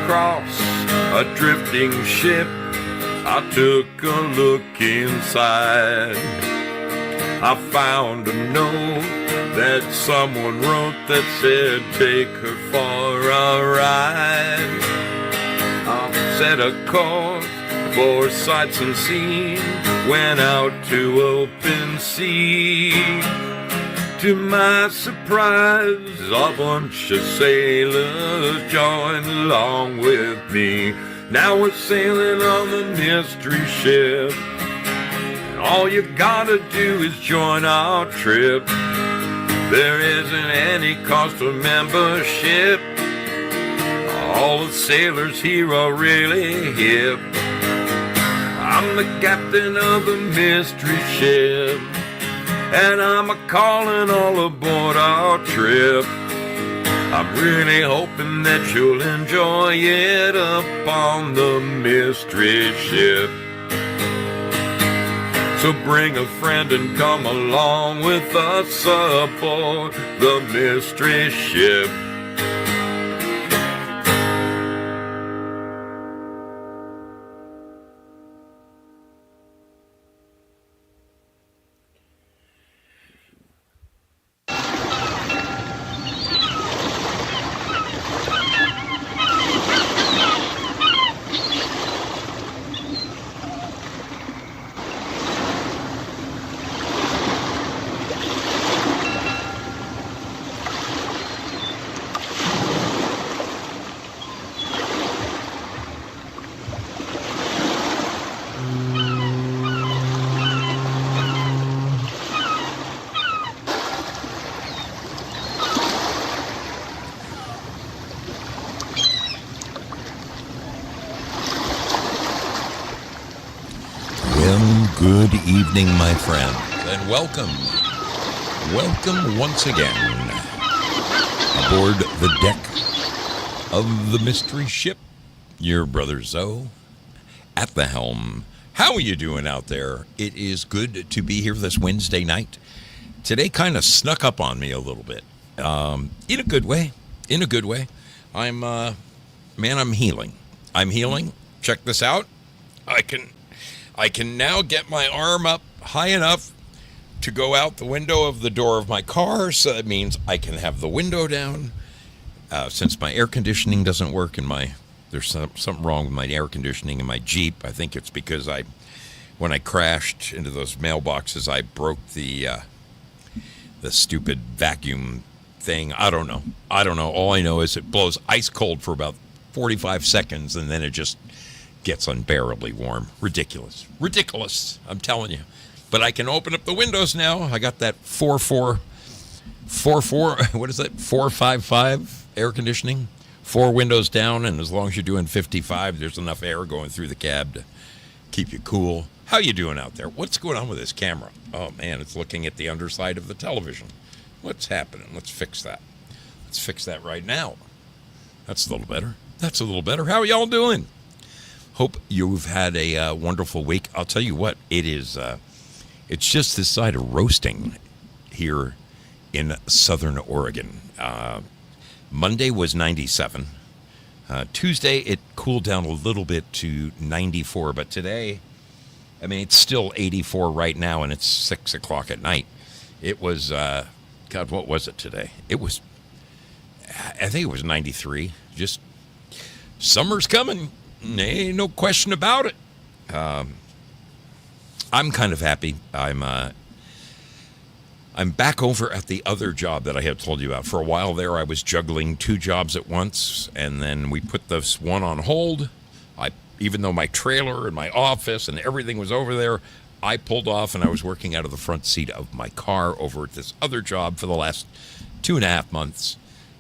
across a drifting ship. I took a look inside. I found a note that someone wrote that said, take her for a ride. I set a course for sights unseen, went out to open sea. To my surprise, a bunch of sailors joined along with me. Now we're sailing on the mystery ship, and all you gotta do is join our trip. There isn't any cost of membership. All the sailors here are really hip. I'm the captain of the mystery ship, and I'm a-calling all aboard our trip. I'm really hoping that you'll enjoy it up on the mystery ship. So bring a friend and come along with us aboard the mystery ship. Good evening, my friends, and welcome once again aboard the deck of the mystery ship. Your brother Zoe at the helm. How are you doing out there? It is good to be here this Wednesday night. Today kind of snuck up on me a little bit, in a good way. I'm healing. Check this out. I can now get my arm up high enough to go out the window of the door of my car, so that means I can have the window down. Since my air conditioning doesn't work there's something wrong with my air conditioning in my Jeep. I think it's because when I crashed into those mailboxes, I broke the stupid vacuum thing. I don't know. All I know is it blows ice cold for about 45 seconds, and then it just gets unbearably warm. Ridiculous. I'm telling you. But I can open up the windows now. I got that 455 air conditioning. 4 windows down, and as long as you're doing 55, there's enough air going through the cab to keep you cool. How you doing out there? What's going on with this camera? Oh man, it's looking at the underside of the television. What's happening? Let's fix that. Let's fix that right now. That's a little better. How are y'all doing? Hope you've had a wonderful week. I'll tell you what, it's just this side of roasting here in Southern Oregon. Monday was 97. Tuesday, it cooled down a little bit to 94, but today, it's still 84 right now, and it's 6 o'clock at night. It was, God, what was it today? I think it was 93. Just, summer's coming. Ain't no question about it. I'm kind of happy. I'm back over at the other job that I had told you about. For a while there, I was juggling 2 jobs at once, and then we put this one on hold. Even though my trailer and my office and everything was over there, I pulled off, and I was working out of the front seat of my car over at this other job for the last 2.5 months.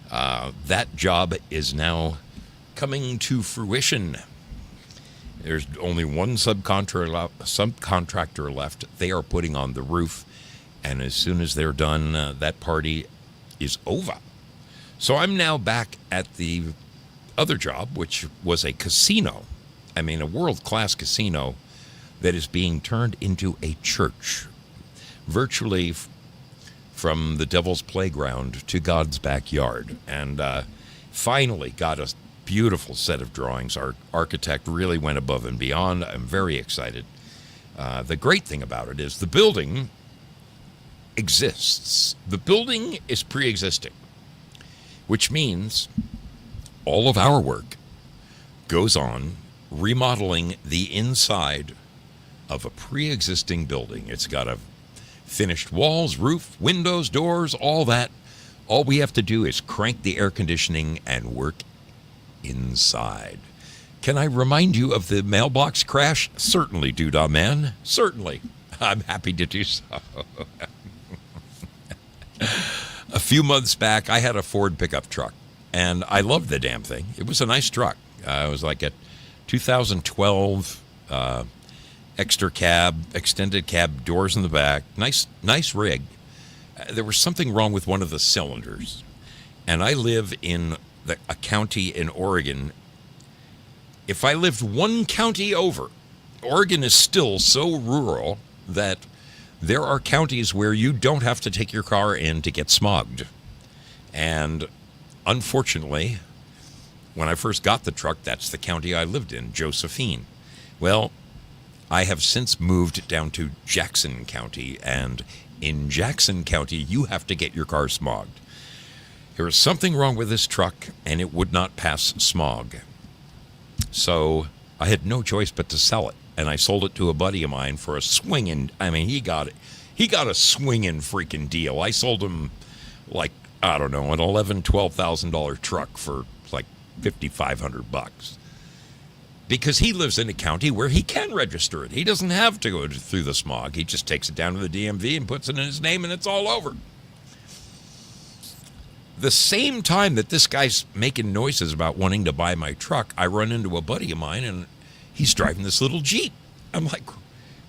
That job is now coming to fruition. There's only one subcontractor left. They are putting on the roof, and as soon as they're done, that party is over. So I'm now back at the other job, which was a casino. A world-class casino that is being turned into a church, virtually from the devil's playground to God's backyard. And finally got a beautiful set of drawings. Our architect really went above and beyond. I'm very excited. The great thing about it is the building exists. The building is pre-existing, which means all of our work goes on remodeling the inside of a pre-existing building. It's got a finished walls, roof, windows, doors, all that. All we have to do is crank the air conditioning and work inside. Can I remind you of the mailbox crash? Certainly, Doodah Man. Certainly. I'm happy to do so. A few months back, I had a Ford pickup truck, and I loved the damn thing. It was a nice truck. It was like a 2012 extra cab, extended cab, doors in the back. Nice rig. There was something wrong with one of the cylinders. And I live in a county in Oregon. If I lived one county over, Oregon is still so rural that there are counties where you don't have to take your car in to get smogged. And unfortunately, when I first got the truck, that's the county I lived in, Josephine. Well, I have since moved down to Jackson County, and in Jackson County, you have to get your car smogged. There was something wrong with this truck, and it would not pass smog. So I had no choice but to sell it, and I sold it to a buddy of mine for a swinging. I mean, he got a swinging freaking deal. I sold him like, I don't know, an $11,000-$12,000 truck for like $5,500, because he lives in a county where he can register it. He doesn't have to go through the smog. He just takes it down to the DMV and puts it in his name, and it's all over. The same time that this guy's making noises about wanting to buy my truck, I run into a buddy of mine, and he's driving this little Jeep. I'm like,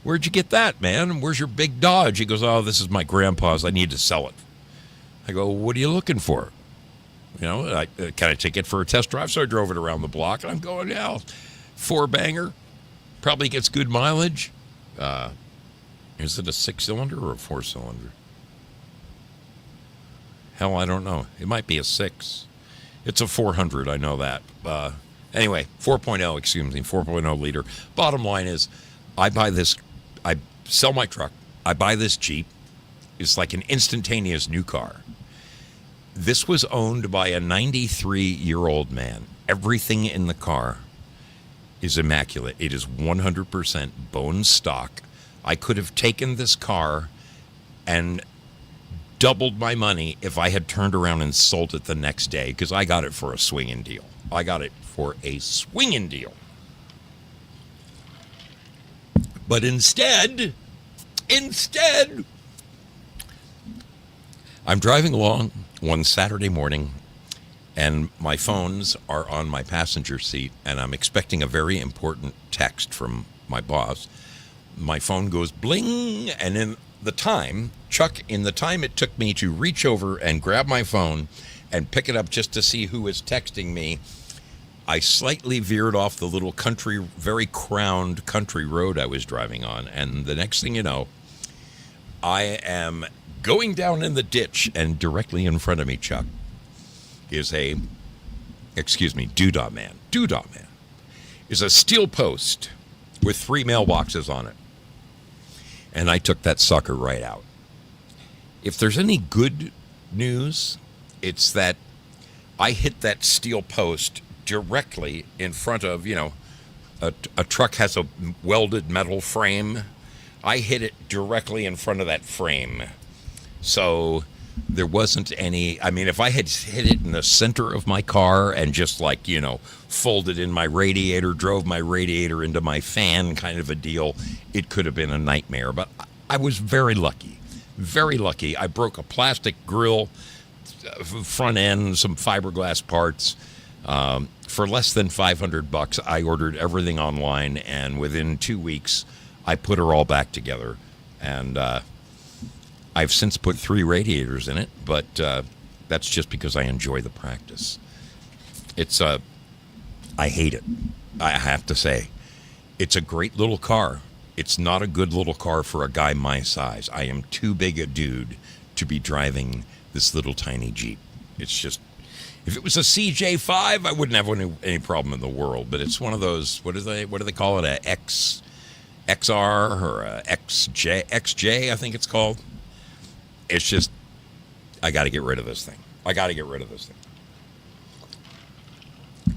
where'd you get that, man? Where's your big Dodge? He goes, oh, this is my grandpa's. I need to sell it. I go, what are you looking for? You know, can I take it for a test drive? So I drove it around the block, and I'm going, yeah, 4-banger. Probably gets good mileage. Is it a 6-cylinder or a 4-cylinder? Hell, I don't know. It might be a 6. It's a 400, I know that. Anyway, 4.0, excuse me, 4.0 liter. Bottom line is, I sell my truck, I buy this Jeep. It's like an instantaneous new car. This was owned by a 93-year-old man. Everything in the car is immaculate. It is 100% bone stock. I could have taken this car and doubled my money if I had turned around and sold it the next day, because I got it for a swinging deal. But instead, I'm driving along one Saturday morning, and my phones are on my passenger seat, and I'm expecting a very important text from my boss. My phone goes bling, and in the time it took me to reach over and grab my phone and pick it up just to see who was texting me, I slightly veered off the little very crowned country road I was driving on. And the next thing you know, I am going down in the ditch, and directly in front of me, Chuck, is Doodah Man. Doodah Man is a steel post with 3 mailboxes on it. And I took that sucker right out. If there's any good news, it's that I hit that steel post directly in front of, a truck has a welded metal frame. I hit it directly in front of that frame. So there wasn't any, if I had hit it in the center of my car and just folded in my radiator, drove my radiator into my fan kind of a deal, it could have been a nightmare. But I was very lucky. Very lucky. I broke a plastic grill, front end, some fiberglass parts. For less than $500, I ordered everything online, and within 2 weeks, I put her all back together. And I've since put 3 radiators in it, but that's just because I enjoy the practice. I hate it. I have to say, it's a great little car. It's not a good little car for a guy my size. I am too big a dude to be driving this little tiny Jeep. It's If it was a CJ5, I wouldn't have any problem in the world. But it's one of those. What do they call it? A XR or a XJ? I think it's called. It's just, I got to get rid of this thing.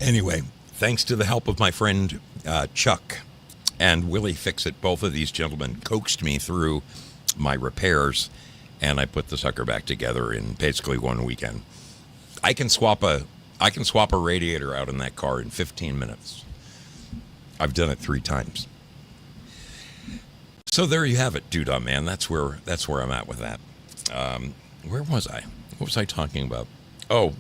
Anyway, thanks to the help of my friend Chuck and Willie Fixit, both of these gentlemen coaxed me through my repairs, and I put the sucker back together in basically one weekend. I can swap a radiator out in that car in 15 minutes. I've done it 3 times. So there you have it, Doodah Man. That's where I'm at with that. Where was I? What was I talking about? Oh,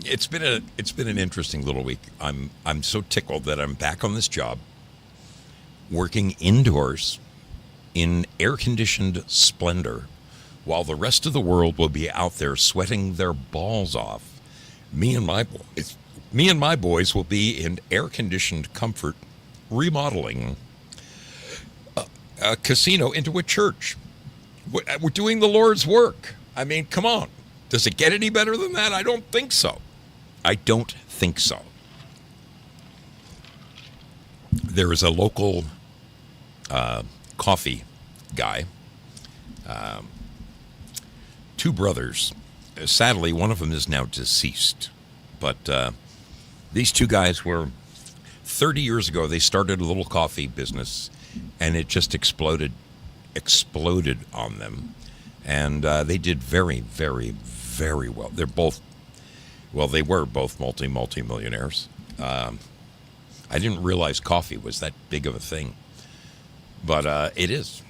it's been an interesting little week. I'm so tickled that I'm back on this job, working indoors in air-conditioned splendor, while the rest of the world will be out there sweating their balls off. Me and my boys will be in air-conditioned comfort, remodeling a casino into a church. We're doing the Lord's work. I mean, come on. Does it get any better than that? I don't think so. There is a local coffee guy, 2 brothers. Sadly, one of them is now deceased. But these 2 guys were, 30 years ago, they started a little coffee business, and it just exploded on them. And they did very, very, very well. They were both multi-millionaires. I didn't realize coffee was that big of a thing, but it is.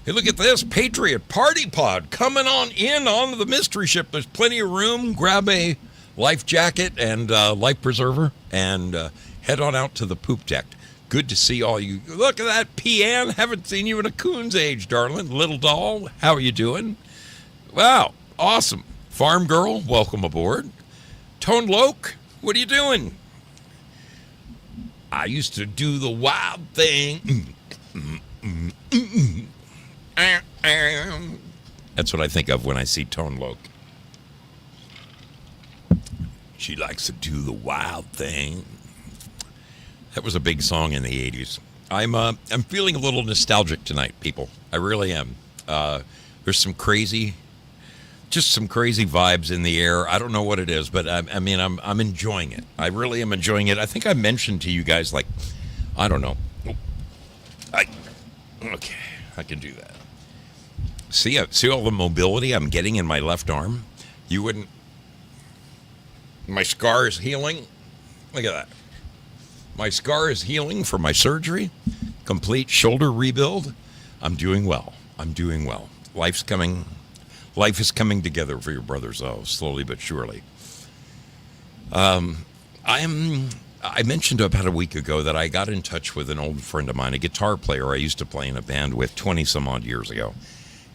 Hey, look at this Patriot Party Pod coming on in onto the mystery ship. There's plenty of room. Grab a life jacket and life preserver and head on out to the poop deck. Good to see all you. Look at that, Pian. Haven't seen you in a coon's age, darling. Little doll, how are you doing? Wow, awesome. Farm Girl, welcome aboard. Tone Loke, what are you doing? I used to do the wild thing. That's what I think of when I see Tone Loke. She likes to do the wild thing. That was a big song in the 80s. I'm feeling a little nostalgic tonight, people. I really am. There's some crazy vibes in the air. I don't know what it is, but I'm enjoying it. I really am enjoying it. I think I mentioned to you guys, like, I don't know. Okay, I can do that. See all the mobility I'm getting in my left arm? You wouldn't. My scar is healing. Look at that. My scar is healing from my surgery. Complete shoulder rebuild. I'm doing well. Life is coming together for your brother Zoe, slowly but surely. I mentioned about a week ago that I got in touch with an old friend of mine, a guitar player I used to play in a band with 20-some odd years ago.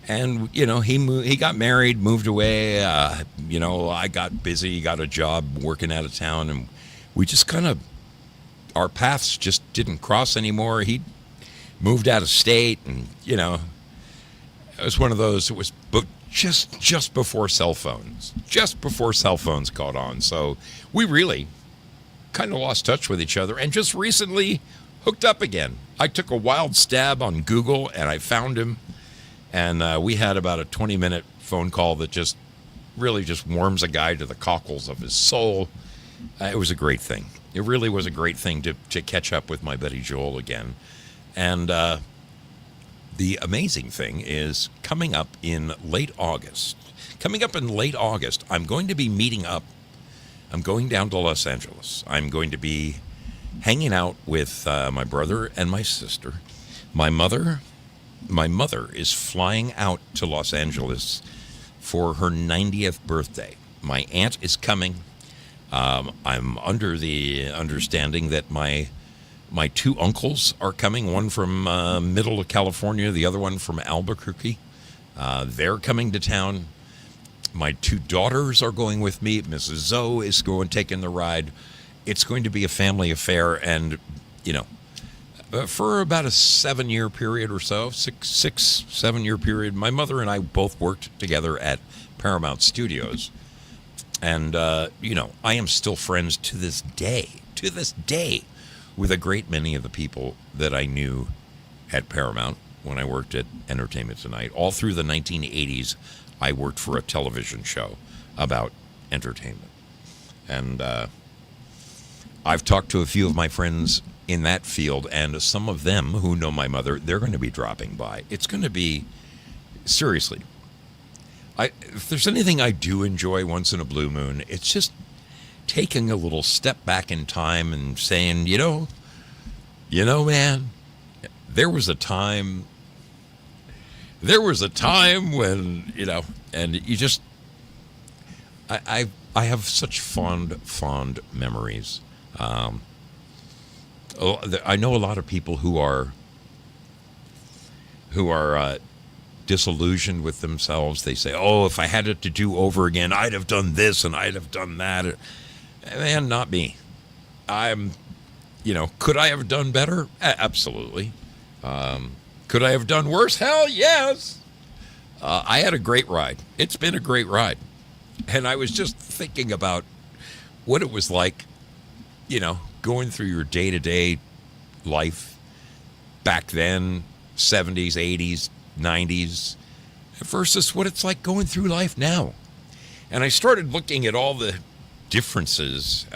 And, he got married, moved away. I got busy, got a job working out of town, and we just our paths just didn't cross anymore. He moved out of state, and, it was one of those, it was just before cell phones. Just before cell phones caught on. So we really kind of lost touch with each other and just recently hooked up again. I took a wild stab on Google and I found him. And we had about a 20-minute phone call that just really just warms a guy to the cockles of his soul. It was a great thing. It really was a great thing to catch up with my buddy Joel again. And the amazing thing is coming up in late August, I'm going to be meeting up. I'm going down to Los Angeles. I'm going to be hanging out with my brother and my sister. My mother is flying out to Los Angeles for her 90th birthday. My aunt is coming. I'm under the understanding that my 2 uncles are coming, one from middle of California, the other one from Albuquerque. They're coming to town. My 2 daughters are going with me. Mrs. Zoe is taking the ride. It's going to be a family affair, and, For about a 7-year period or so, 7 year period, my mother and I both worked together at Paramount Studios. And, I am still friends to this day, with a great many of the people that I knew at Paramount when I worked at Entertainment Tonight. All through the 1980s, I worked for a television show about entertainment. And I've talked to a few of my friends in that field, and some of them who know my mother, they're going to be dropping by. It's going to be, seriously, if there's anything I do enjoy once in a blue moon, it's just taking a little step back in time and saying, man, there was a time when, and you just, I have such fond memories. I know a lot of people who are disillusioned with themselves. They say, "Oh, if I had it to do over again, I'd have done this and I'd have done that." Man, not me. Could I have done better? Absolutely. Could I have done worse? Hell yes. I had a great ride. It's been a great ride. And I was just thinking about what it was like, going through your day-to-day life back then, 70s, 80s, 90s, versus what it's like going through life now. And I started looking at all the differences.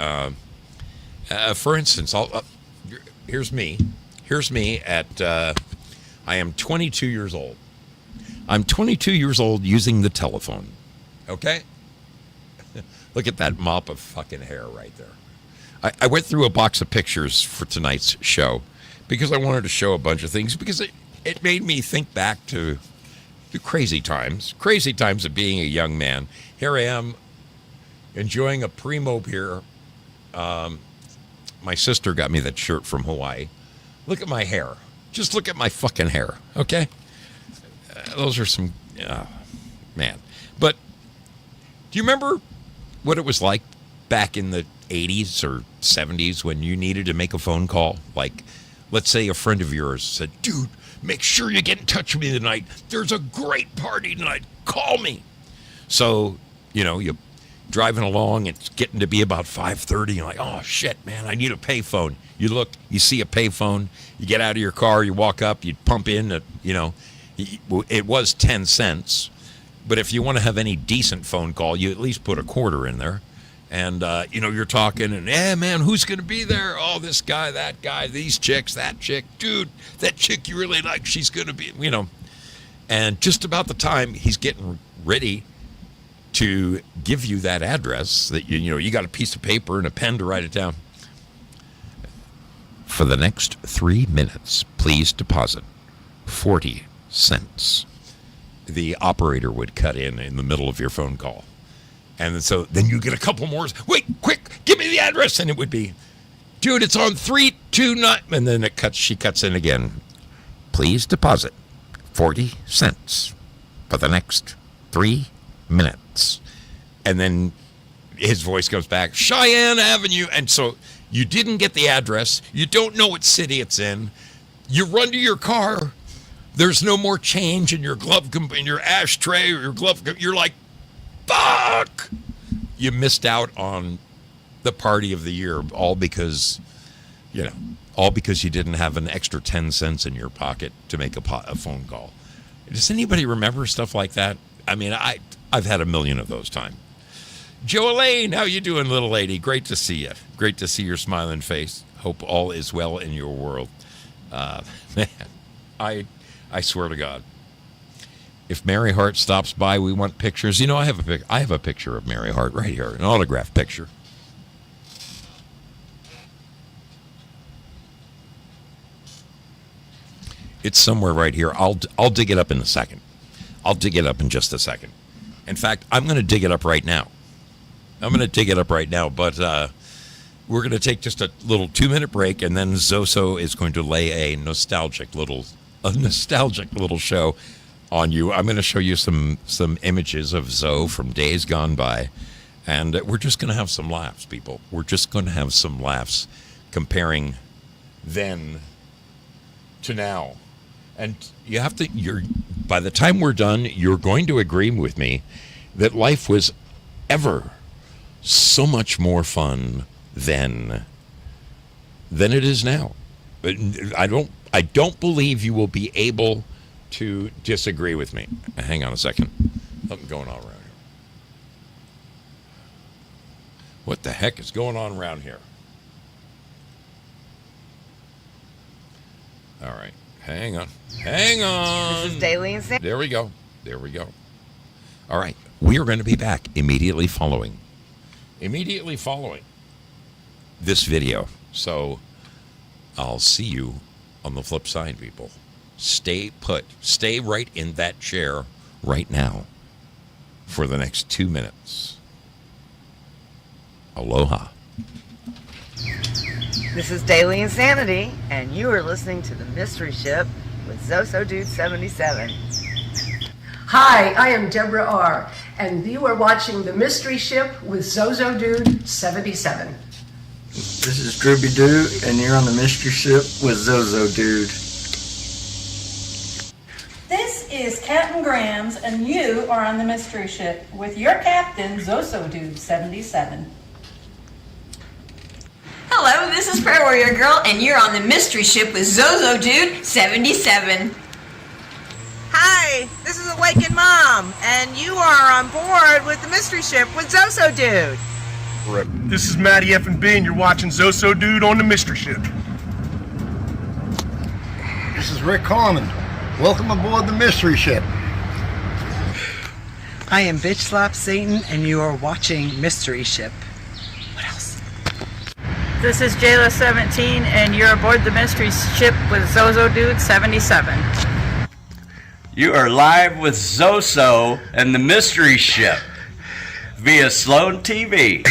For instance, here's me. Here's me at, I am 22 years old. I'm 22 years old using the telephone. Okay? Look at that mop of fucking hair right there. I went through a box of pictures for tonight's show because I wanted to show a bunch of things, because it made me think back to crazy times of being a young man. Here I am enjoying a primo beer. My sister got me that shirt from Hawaii. Look at my hair. Just look at my fucking hair, okay? Those are some, man. But do you remember what it was like back in the 80s or 70s when you needed to make a phone call? Like, let's say a friend of yours said, "Dude, make sure you get in touch with me tonight. There's a great party tonight. Call me." So, you're driving along. It's getting to be about 5:30. You're like, "Oh, shit, man, I need a payphone." You look, you see a payphone. You get out of your car. You walk up. You pump in. It was 10 cents. But if you want to have any decent phone call, you at least put a quarter in there. And, you're talking, and, man, who's going to be there? Oh, this guy, that guy, these chicks, that chick. Dude, that chick you really like, she's going to be, And just about the time he's getting ready to give you that address, that, you got a piece of paper and a pen to write it down. For the next 3 minutes, please deposit 40 cents. The operator would cut in the middle of your phone call. And so then you get a couple more. "Wait, quick, give me the address." And it would be, "Dude, it's on 329. And then she cuts in again. "Please deposit 40 cents for the next 3 minutes. And then his voice goes back, "Cheyenne Avenue." And so you didn't get the address. You don't know what city it's in. You run to your car. There's no more change in your in your ashtray or your glove. You're like, fuck! You missed out on the party of the year, all because you didn't have an extra 10 cents in your pocket to make a phone call. Does anybody remember stuff like that? I mean, I've had a million of those times. Joe Elaine, how you doing, little lady? Great to see you. Great to see your smiling face. Hope all is well in your world. Man, I swear to God, if Mary Hart stops by, we want pictures. I have a picture of Mary Hart right here, an autographed picture. It's somewhere right here. I'll dig it up in a second. I'll dig it up in just a second. In fact, I'm going to dig it up right now. But we're going to take just a little 2-minute break, and then Zoso is going to lay a nostalgic little show on you. I'm going to show you some images of Zoe from days gone by, and we're just going to have some laughs, people. We're just going to have some laughs comparing then to now. And you have to, by the time we're done, you're going to agree with me that life was ever so much more fun then than it is now. But I don't believe you will be able to disagree with me. Hang on a second. Something going on around here. What the heck is going on around here? All right. Hang on. Hang on. This is Daily Insanity. There we go. There we go. All right. We are going to be back immediately following this video. So I'll see you on the flip side, people. Stay put. Stay right in that chair right now for the next 2 minutes. Aloha. This is Daily Insanity, and you are listening to The Mystery Ship with Zoso Dude 77. Hi, I am Deborah R., and you are watching The Mystery Ship with Zoso Dude 77. This is Dribby Doo, and you're on the Mystery Ship with Zoso Dude. This is Captain Grams, and you are on the Mystery Ship with your captain, Zoso Dude 77. Hello, this is Prayer Warrior Girl, and you're on the Mystery Ship with Zoso Dude 77. Hi, this is Awakened Mom, and you are on board with The Mystery Ship with Zoso Dude. This is Matty F&B, and you're watching Zoso Dude on the Mystery Ship. This is Rick Carmen. Welcome aboard the Mystery Ship. I am Bitch Slap Satan, and you are watching Mystery Ship. What else? This is Jayla17, and you're aboard the Mystery Ship with Zoso Dude 77. You are live with Zoso and the Mystery Ship via Sloan TV.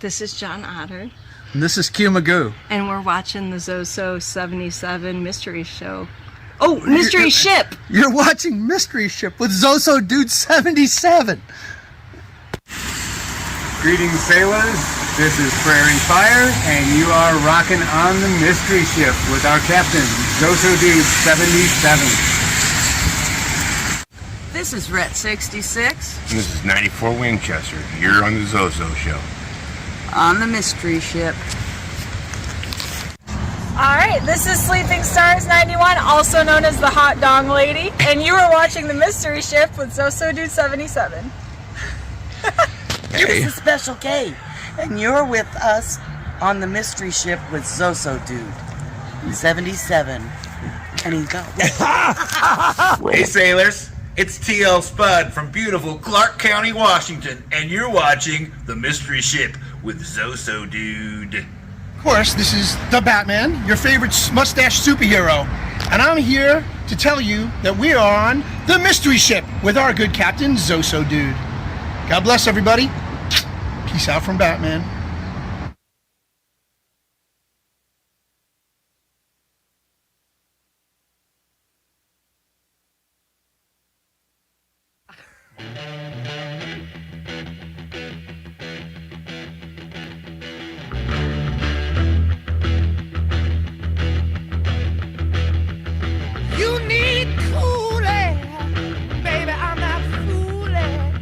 This is John Otter. And this is Q Magoo. And we're watching the Zoso 77 Mystery Show. Oh, Mystery Ship! You're watching Mystery Ship with Zoso Dude 77. Greetings, sailors. This is Prairie Fire, and you are rocking on the Mystery Ship with our captain, Zoso Dude 77. This is Rhett 66. And this is 94 Winchester. You're on the Zoso Show. On the Mystery Ship. Alright, this is Sleeping Stars 91, also known as the Hot Dong Lady, and you are watching the Mystery Ship with Zoso Dude 77. Hey. This is Special K, and you're with us on the Mystery Ship with Zoso Dude 77. And he go. Hey sailors, it's TL Spud from beautiful Clark County, Washington, and you're watching The Mystery Ship with Zoso Dude. Of course, this is the Batman, your favorite mustache superhero. And I'm here to tell you that we are on the Mystery Ship with our good captain, Zoso Dude. God bless everybody. Peace out from Batman. You need cool air, baby, I'm not fooling.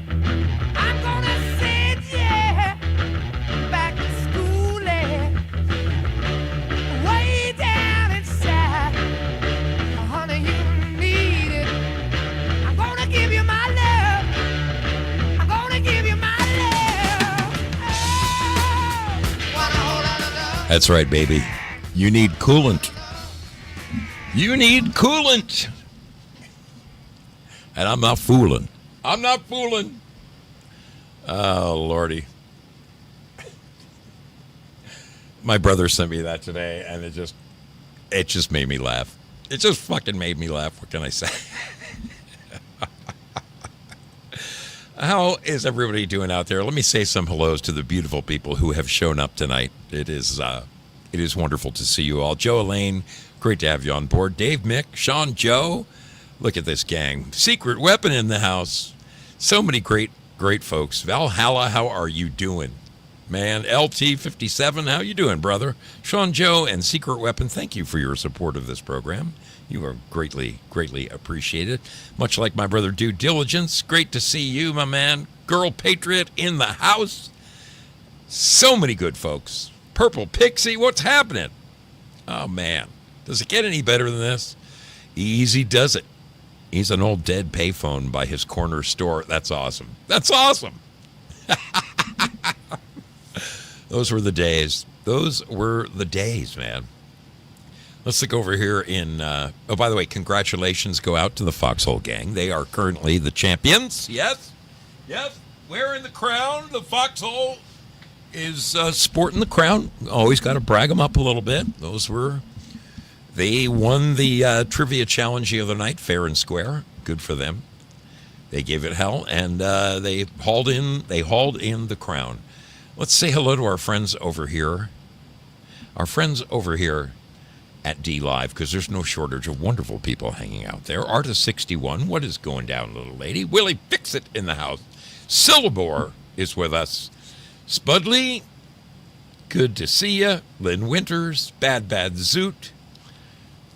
I'm gonna send you back to school, way down inside. Honey, you need it. I'm gonna give you my love. I'm gonna give you my love. Oh, wanna hold on to love. That's right, baby. You need coolant. You need coolant. And I'm not fooling. I'm not fooling. Oh, Lordy. My brother sent me that today, and it just made me laugh. It just fucking made me laugh. What can I say? How is everybody doing out there? Let me say some hellos to the beautiful people who have shown up tonight. It is wonderful to see you all. Joe Elaine, great to have you on board. Dave, Mick, Sean, Joe. Look at this gang. Secret Weapon in the house. So many great folks. Valhalla, how are you doing? Man, LT57, how you doing, brother? Sean Joe and Secret Weapon, thank you for your support of this program. You are greatly, greatly appreciated. Much like my brother Due Diligence, great to see you, my man. Girl Patriot in the house. So many good folks. Purple Pixie, what's happening? Oh, man. Does it get any better than this? Easy does it. He's an old dead payphone by his corner store. That's awesome. That's awesome. Those were the days. Those were the days, man. Let's look over here in... oh, by the way, congratulations go out to the Foxhole Gang. They are currently the champions. Yes. Yes. Wearing the crown. The Foxhole is sporting the crown. Always got to brag them up a little bit. Those were... They won the trivia challenge the other night, fair and square. Good for them. They gave it hell, and they hauled in the crown. Let's say hello to our friends over here. Our friends over here at D Live, because there's no shortage of wonderful people hanging out there. Artist61, what is going down, little lady? Willie Fix-It in the house. Syllabore is with us. Spudley, good to see you. Lynn Winters, Bad Zoot.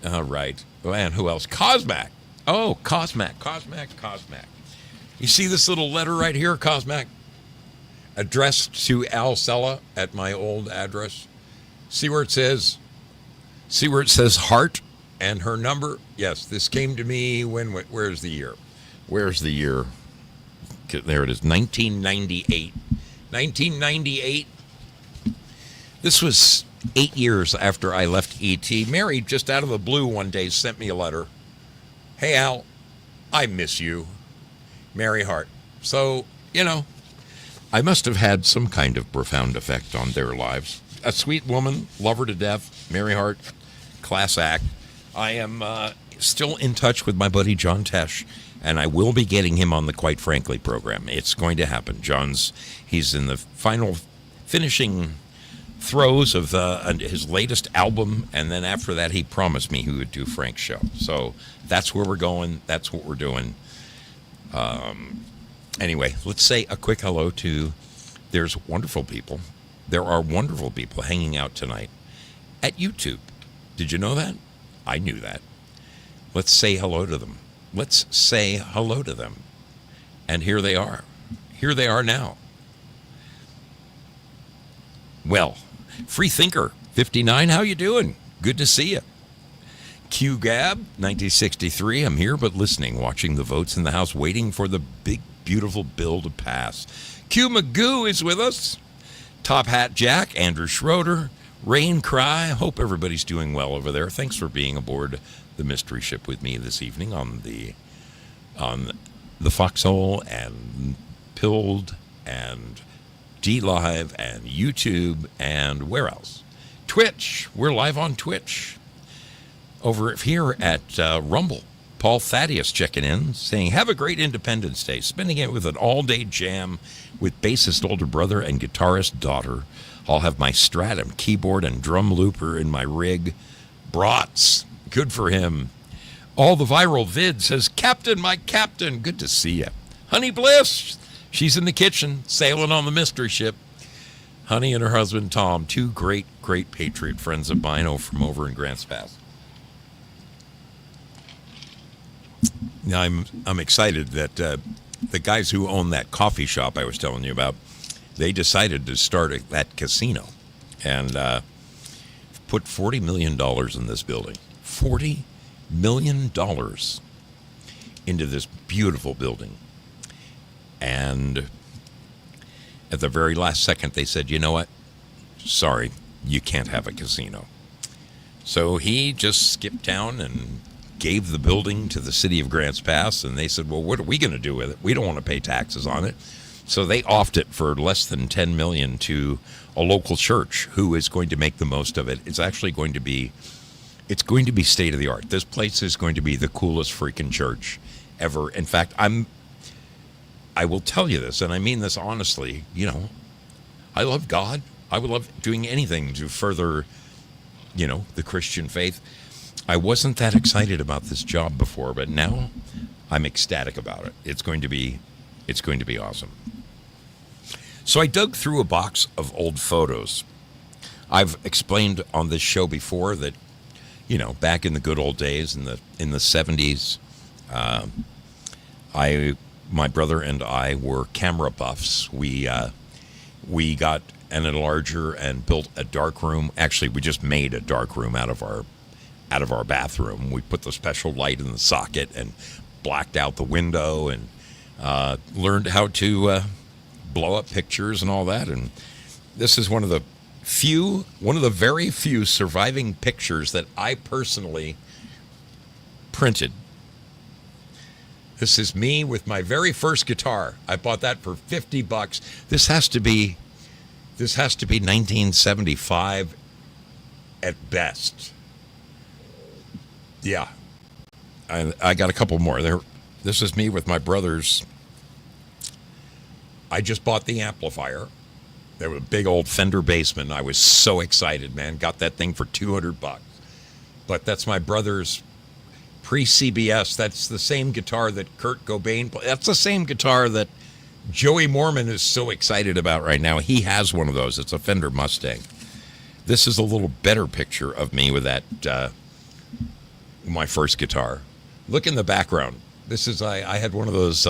All right. And who else? Cosmac. Oh, Cosmac. You see this little letter right here, Cosmac? Addressed to Al Sella at my old address. See where it says heart and her number? Yes, this came to me where's the year? Where's the year? There it is, 1998. 1998. This was 8 years after I left ET. Mary, just out of the blue one day, sent me a letter. Hey, Al, I miss you. Mary Hart. So, I must have had some kind of profound effect on their lives. A sweet woman, love her to death, Mary Hart, class act. I am still in touch with my buddy John Tesh, and I will be getting him on the Quite Frankly program. It's going to happen. He's in the finishing throes of his latest album, and then after that he promised me he would do Frank's show. So that's where we're going. That's what we're doing. Anyway, let's say a quick hello to, there's wonderful people. There are wonderful people hanging out tonight at YouTube. Did you know that? I knew that. Let's say hello to them. Let's say hello to them. And here they are. Here they are now. Well, Free Thinker 59, how you doing? Good to see you. Q Gab 1963, I'm here but listening, watching the votes in the House, waiting for the big, beautiful bill to pass. Q Magoo is with us. Top Hat Jack, Andrew Schroeder, Rain Cry. Hope everybody's doing well over there. Thanks for being aboard the mystery ship with me this evening on the Foxhole and Pilled and D Live and YouTube and where else? Twitch. We're live on Twitch. Over here at Rumble. Paul Thaddeus checking in, saying, have a great Independence Day, spending it with an all-day jam with bassist older brother and guitarist daughter. I'll have my Stratum keyboard and drum looper in my rig. Brats, good for him. All the viral vid says, Captain, my captain, good to see you. Honey Bliss, she's in the kitchen, sailing on the mystery ship. Honey and her husband, Tom, two great, great Patriot friends of mine from over in Grants Pass. I'm excited that the guys who own that coffee shop I was telling you about, they decided to start that casino and put $40 million in this building. $40 million into this beautiful building. And at the very last second, they said, you know what? Sorry, you can't have a casino. So he just skipped down and gave the building to the city of Grants Pass, and they said, well, what are we going to do with it? We don't want to pay taxes on it. So they offed it for less than $10 million to a local church who is going to make the most of it. It's actually going to be state of the art. This place is going to be the coolest freaking church ever. In fact, I will tell you this, and I mean this honestly, I love God. I would love doing anything to further, the Christian faith. I wasn't that excited about this job before, but now I'm ecstatic about it. It's going to be awesome. So I dug through a box of old photos. I've explained on this show before that, back in the good old days in the 70s, my brother and I were camera buffs. We got an enlarger and built a dark room. Actually, we just made a dark room out of our bathroom. We put the special light in the socket and blacked out the window and learned how to blow up pictures and all that. And this is one of the very few surviving pictures that I personally printed. This is me with my very first guitar. I bought that for $50. This has to be 1975 at best. Yeah. I got a couple more there. This is me with my brothers. I just bought the amplifier. There was a big old Fender Bassman. I was so excited, man. Got that thing for $200. But that's my brother's pre-CBS. That's the same guitar that Kurt Cobain played. That's the same guitar that Joey Mormon is so excited about right now. He has one of those. It's a Fender Mustang. This is a little better picture of me with that, my first guitar. Look in the background. This is, I had one of those,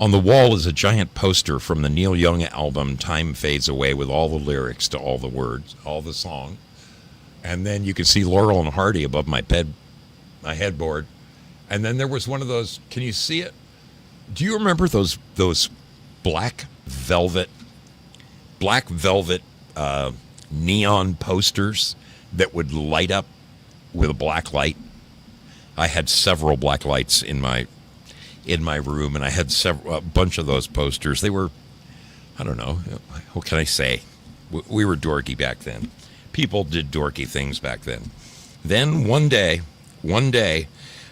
on the wall is a giant poster from the Neil Young album, Time Fades Away, with all the lyrics to all the words, all the song. And then you can see Laurel and Hardy above my headboard. And then there was one of those, can you see it? Do you remember those black velvet neon posters that would light up with a black light? I had several black lights in my room, and I had a bunch of those posters. They were, I don't know, what can I say? We were dorky back then. People did dorky things back then. Then one day,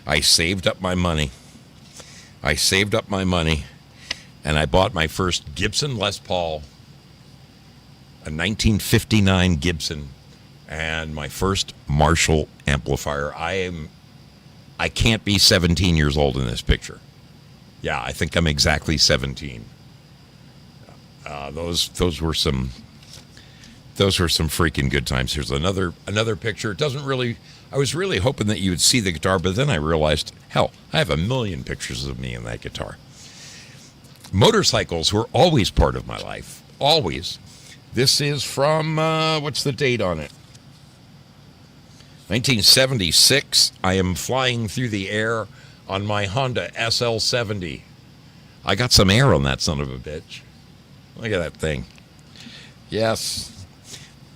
I saved up my money. And I bought my first Gibson Les Paul, a 1959 Gibson, and my first Marshall amplifier. I can't be 17 years old in this picture. Yeah, I think I'm exactly 17. Those were some freaking good times. Here's another picture. It doesn't really. I was really hoping that you would see the guitar, but then I realized, hell, I have a million pictures of me in that guitar. Motorcycles were always part of my life. Always. This is from, what's the date on it? 1976. I am flying through the air on my Honda SL70. I got some air on that son of a bitch. Look at that thing. Yes.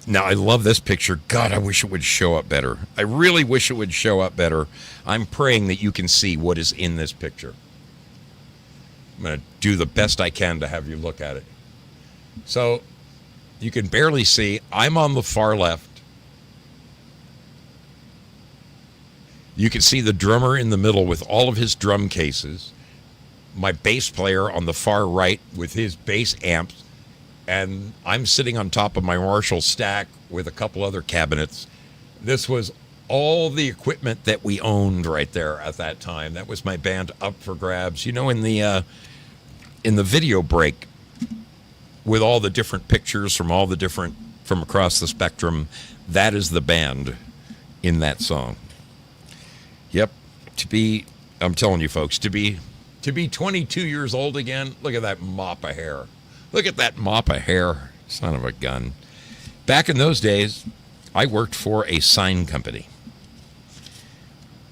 Now, I love this picture. God, I wish it would show up better. I really wish it would show up better. I'm praying that you can see what is in this picture. I'm going to do the best I can to have you look at it. So, you can barely see. I'm on the far left. You can see the drummer in the middle with all of his drum cases. My bass player on the far right with his bass amps. And I'm sitting on top of my Marshall stack with a couple other cabinets. This was all the equipment that we owned right there at that time. That was my band Up for Grabs. You know, in the video break, with all the different pictures from across the spectrum, that is the band in that song. Yep. I'm telling you folks, to be 22 years old again, look at that mop of hair. Look at that mop of hair, son of a gun. Back in those days, I worked for a sign company.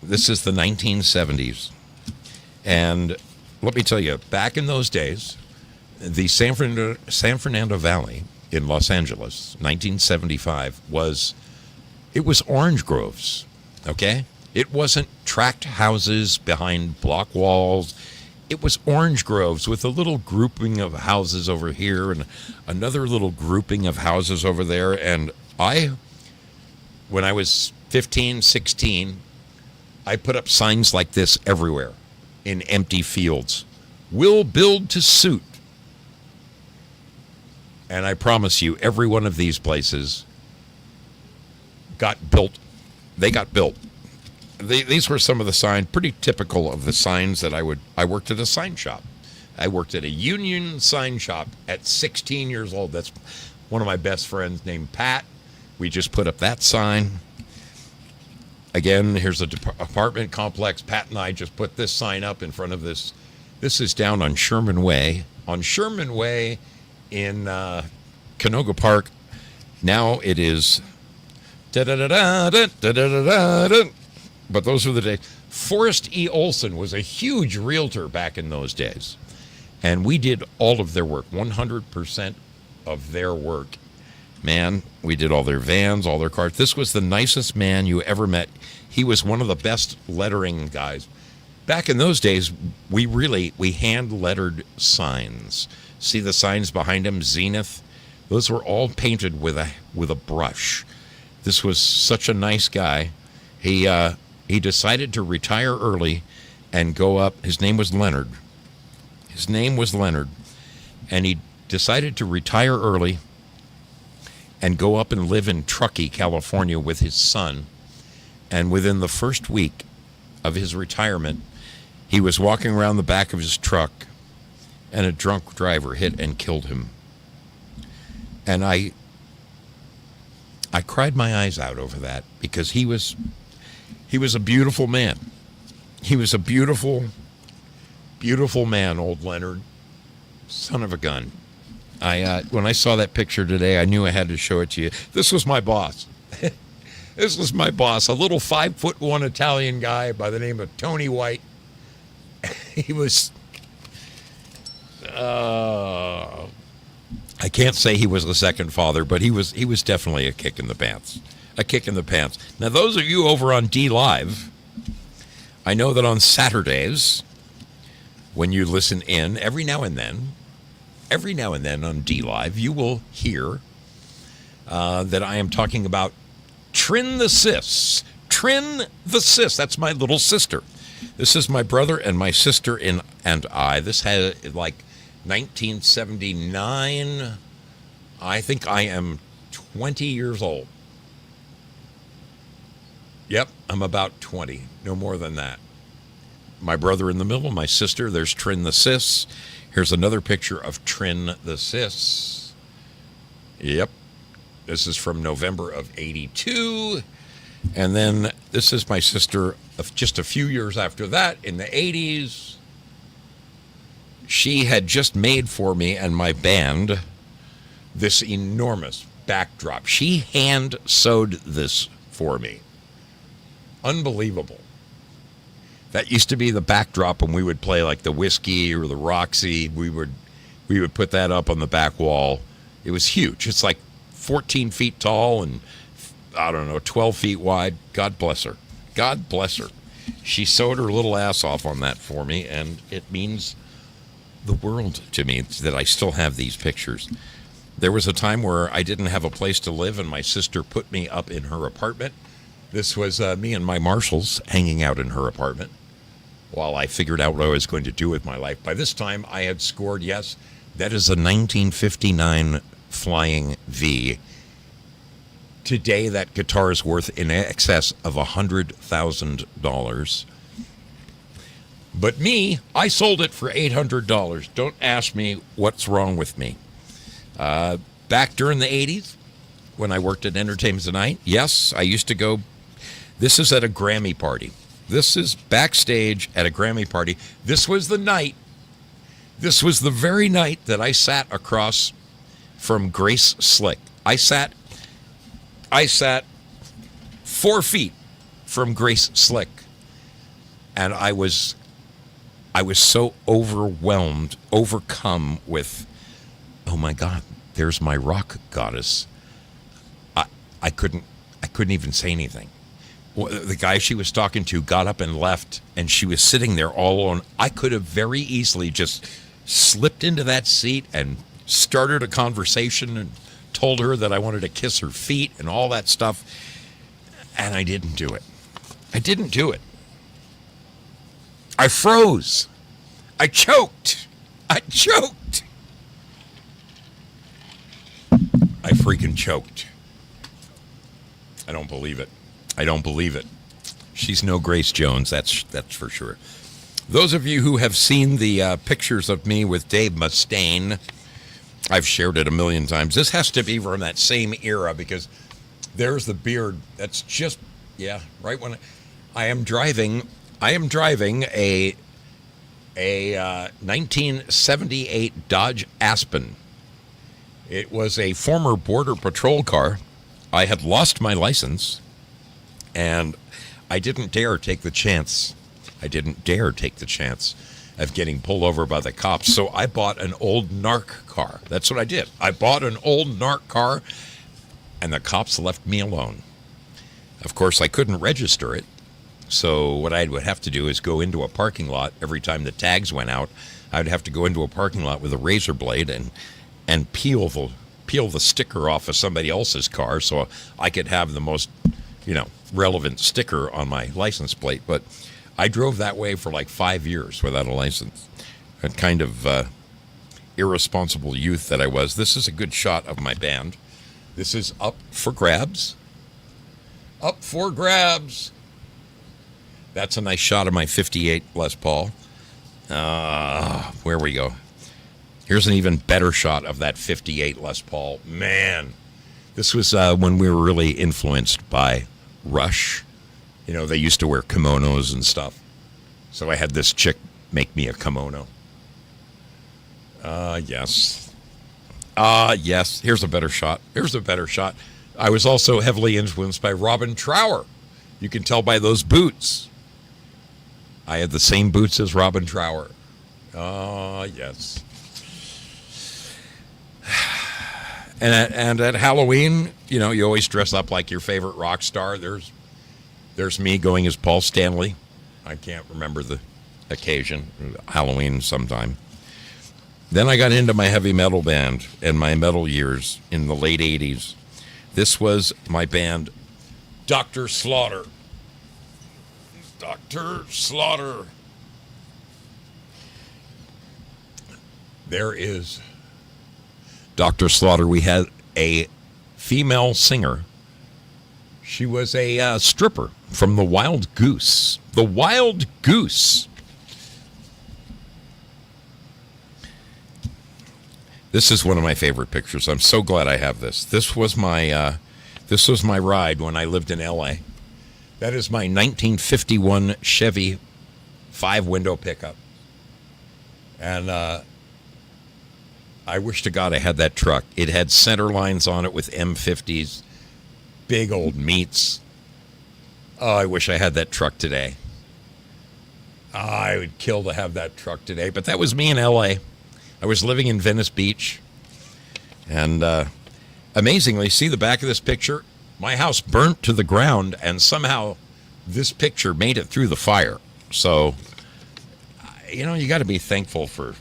This is the 1970s. And let me tell you, back in those days, the San Fernando Valley in Los Angeles, 1975, was orange groves, okay? It wasn't tract houses behind block walls. It was orange groves with a little grouping of houses over here and another little grouping of houses over there. And when I was 15, 16, I put up signs like this everywhere in empty fields. We'll build to suit. And I promise you, every one of these places got built. They got built. These were some of the signs, pretty typical of the signs that I worked at a sign shop. I worked at a union sign shop at 16 years old. That's one of my best friends named Pat. We just put up that sign. Again, here's a apartment complex. Pat and I just put this sign up in front of this. This is down on Sherman Way. On Sherman Way in Canoga Park. Now it is da-da-da-da-da-da-da-da-da. But those were the days. Forrest E. Olson was a huge realtor back in those days. And we did all of their work, 100% of their work. Man, we did all their vans, all their cars. This was the nicest man you ever met. He was one of the best lettering guys. Back in those days, we hand-lettered signs. See the signs behind him, Zenith? Those were all painted with a brush. This was such a nice guy. He decided to retire early and go up. His name was Leonard. And he decided to retire early and go up and live in Truckee, California with his son. And within the first week of his retirement, he was walking around the back of his truck and a drunk driver hit and killed him. And I cried my eyes out over that because he was a beautiful man. He was a beautiful, beautiful man, old Leonard. Son of a gun. When I saw that picture today, I knew I had to show it to you. This was my boss. This was my boss, a little 5'1" Italian guy by the name of Tony White. He was, I can't say he was the second father, but he was definitely a kick in the pants. A kick in the pants. Now, those of you over on D Live, I know that on Saturdays, when you listen in, every now and then on D Live, you will hear that I am talking about Trin the Sis. Trin the Sis. That's my little sister. This is my brother and my sister and I. This had like 1979. I think I am 20 years old. Yep, I'm about 20. No more than that. My brother in the middle, my sister. There's Trin the Sis. Here's another picture of Trin the Sis. Yep. This is from November of 82. And then this is my sister of just a few years after that in the 80s. She had just made for me and my band this enormous backdrop. She hand sewed this for me. Unbelievable. That used to be the backdrop when we would play like the Whiskey or the Roxy. We would put that up on the back wall. It was huge. It's like 14 feet tall and, 12 feet wide. God bless her. God bless her. She sewed her little ass off on that for me, and it means the world to me that I still have these pictures. There was a time where I didn't have a place to live, and my sister put me up in her apartment. This was me and my marshals hanging out in her apartment while I figured out what I was going to do with my life. By this time, I had scored, yes, that is a 1959 Flying V. Today, that guitar is worth in excess of $100,000. But me, I sold it for $800. Don't ask me what's wrong with me. Back during the 80s, when I worked at Entertainment Tonight, yes, I used to go. This is at a Grammy party. This is backstage at a Grammy party. This was the night. This was the very night that I sat across from Grace Slick. I sat 4 feet from Grace Slick, and I was so overcome with, oh my God, there's my rock goddess. I couldn't even say anything. The guy she was talking to got up and left, and she was sitting there all alone. I could have very easily just slipped into that seat and started a conversation and told her that I wanted to kiss her feet and all that stuff, and I didn't do it. I didn't do it. I froze. I choked. I freaking choked. I don't believe it. She's no Grace Jones, that's for sure. Those of you who have seen the pictures of me with Dave Mustaine, I've shared it a million times. This has to be from that same era because there's the beard. That's just, yeah, right when I am driving a 1978 Dodge Aspen. It was a former Border Patrol car. I had lost my license, and I didn't dare take the chance. Of getting pulled over by the cops. So I bought an old narc car. That's what I did. I bought an old narc car, and the cops left me alone. Of course, I couldn't register it. So what I would have to do is go into a parking lot every time the tags went out. I would have to go into a parking lot with a razor blade and peel the sticker off of somebody else's car so I could have the most, relevant sticker on my license plate. But I drove that way for like 5 years without a license. A kind of irresponsible youth that I was. This is a good shot of my band. This is Up for Grabs. Up for Grabs. That's a nice shot of my 58 Les Paul. Where we go. Here's an even better shot of that 58 Les Paul. Man, this was when we were really influenced by Rush. They used to wear kimonos and stuff. So I had this chick make me a kimono. Yes. Yes. Here's a better shot. I was also heavily influenced by Robin Trower. You can tell by those boots. I had the same boots as Robin Trower. Yes. And at Halloween, you always dress up like your favorite rock star. There's me going as Paul Stanley. I can't remember the occasion. Halloween sometime. Then I got into my heavy metal band and my metal years in the late 80s. This was my band, Dr. Slaughter. Dr. Slaughter. There is Dr. Slaughter. We had a female singer. She was a stripper from the Wild Goose. The Wild Goose. This is one of my favorite pictures. I'm so glad I have this. This was my ride when I lived in L.A. That is my 1951 Chevy 5-window pickup. And I wish to God I had that truck. It had center lines on it with M50s, big old meats. Oh, I wish I had that truck today. I would kill to have that truck today. But that was me in L.A. I was living in Venice Beach. And amazingly, see the back of this picture? My house burnt to the ground, and somehow this picture made it through the fire. So, you got to be thankful for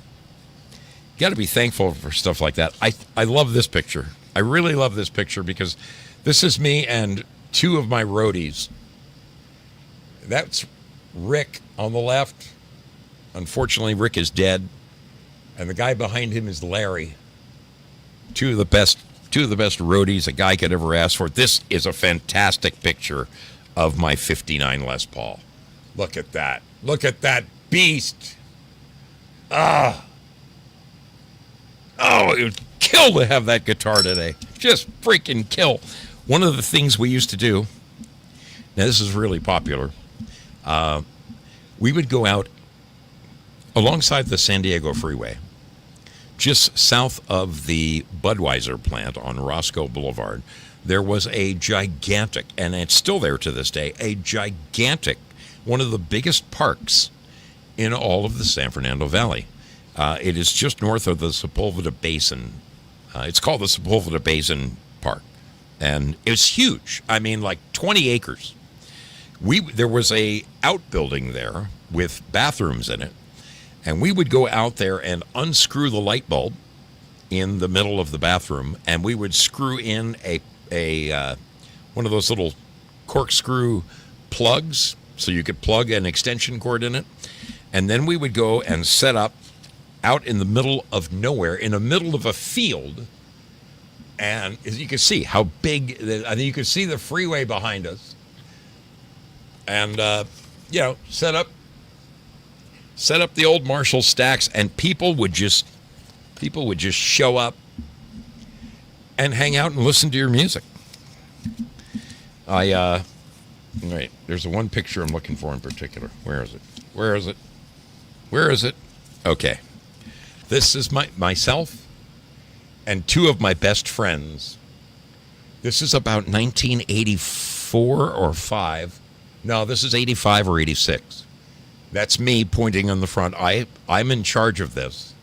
stuff like that. I love this picture. I really love this picture because this is me and two of my roadies. That's Rick on the left. Unfortunately, Rick is dead. And the guy behind him is Larry. Two of the best roadies a guy could ever ask for. This is a fantastic picture of my 59 Les Paul. Look at that. Look at that beast. Oh, it would kill to have that guitar today. Just freaking kill. One of the things we used to do, now this is really popular, we would go out alongside the San Diego Freeway, just south of the Budweiser plant on Roscoe Boulevard. There was a gigantic, and it's still there to this day, a gigantic, one of the biggest parks in all of the San Fernando Valley. It is just north of the Sepulveda Basin. It's called the Sepulveda Basin Park. And it's huge. I mean, like 20 acres. There was a outbuilding there with bathrooms in it. And we would go out there and unscrew the light bulb in the middle of the bathroom. And we would screw in a one of those little corkscrew plugs so you could plug an extension cord in it. And then we would go and set up out in the middle of nowhere, in the middle of a field. And as you can see how big, I think you could see the freeway behind us. And, set up set up the old Marshall stacks, and people would just show up and hang out and listen to your music. Right, there's one picture I'm looking for in particular. Where is it? Okay. This is myself and two of my best friends. This is about 1984 or 5. No, this is 85 or 86. That's me pointing on the front. I'm in charge of this.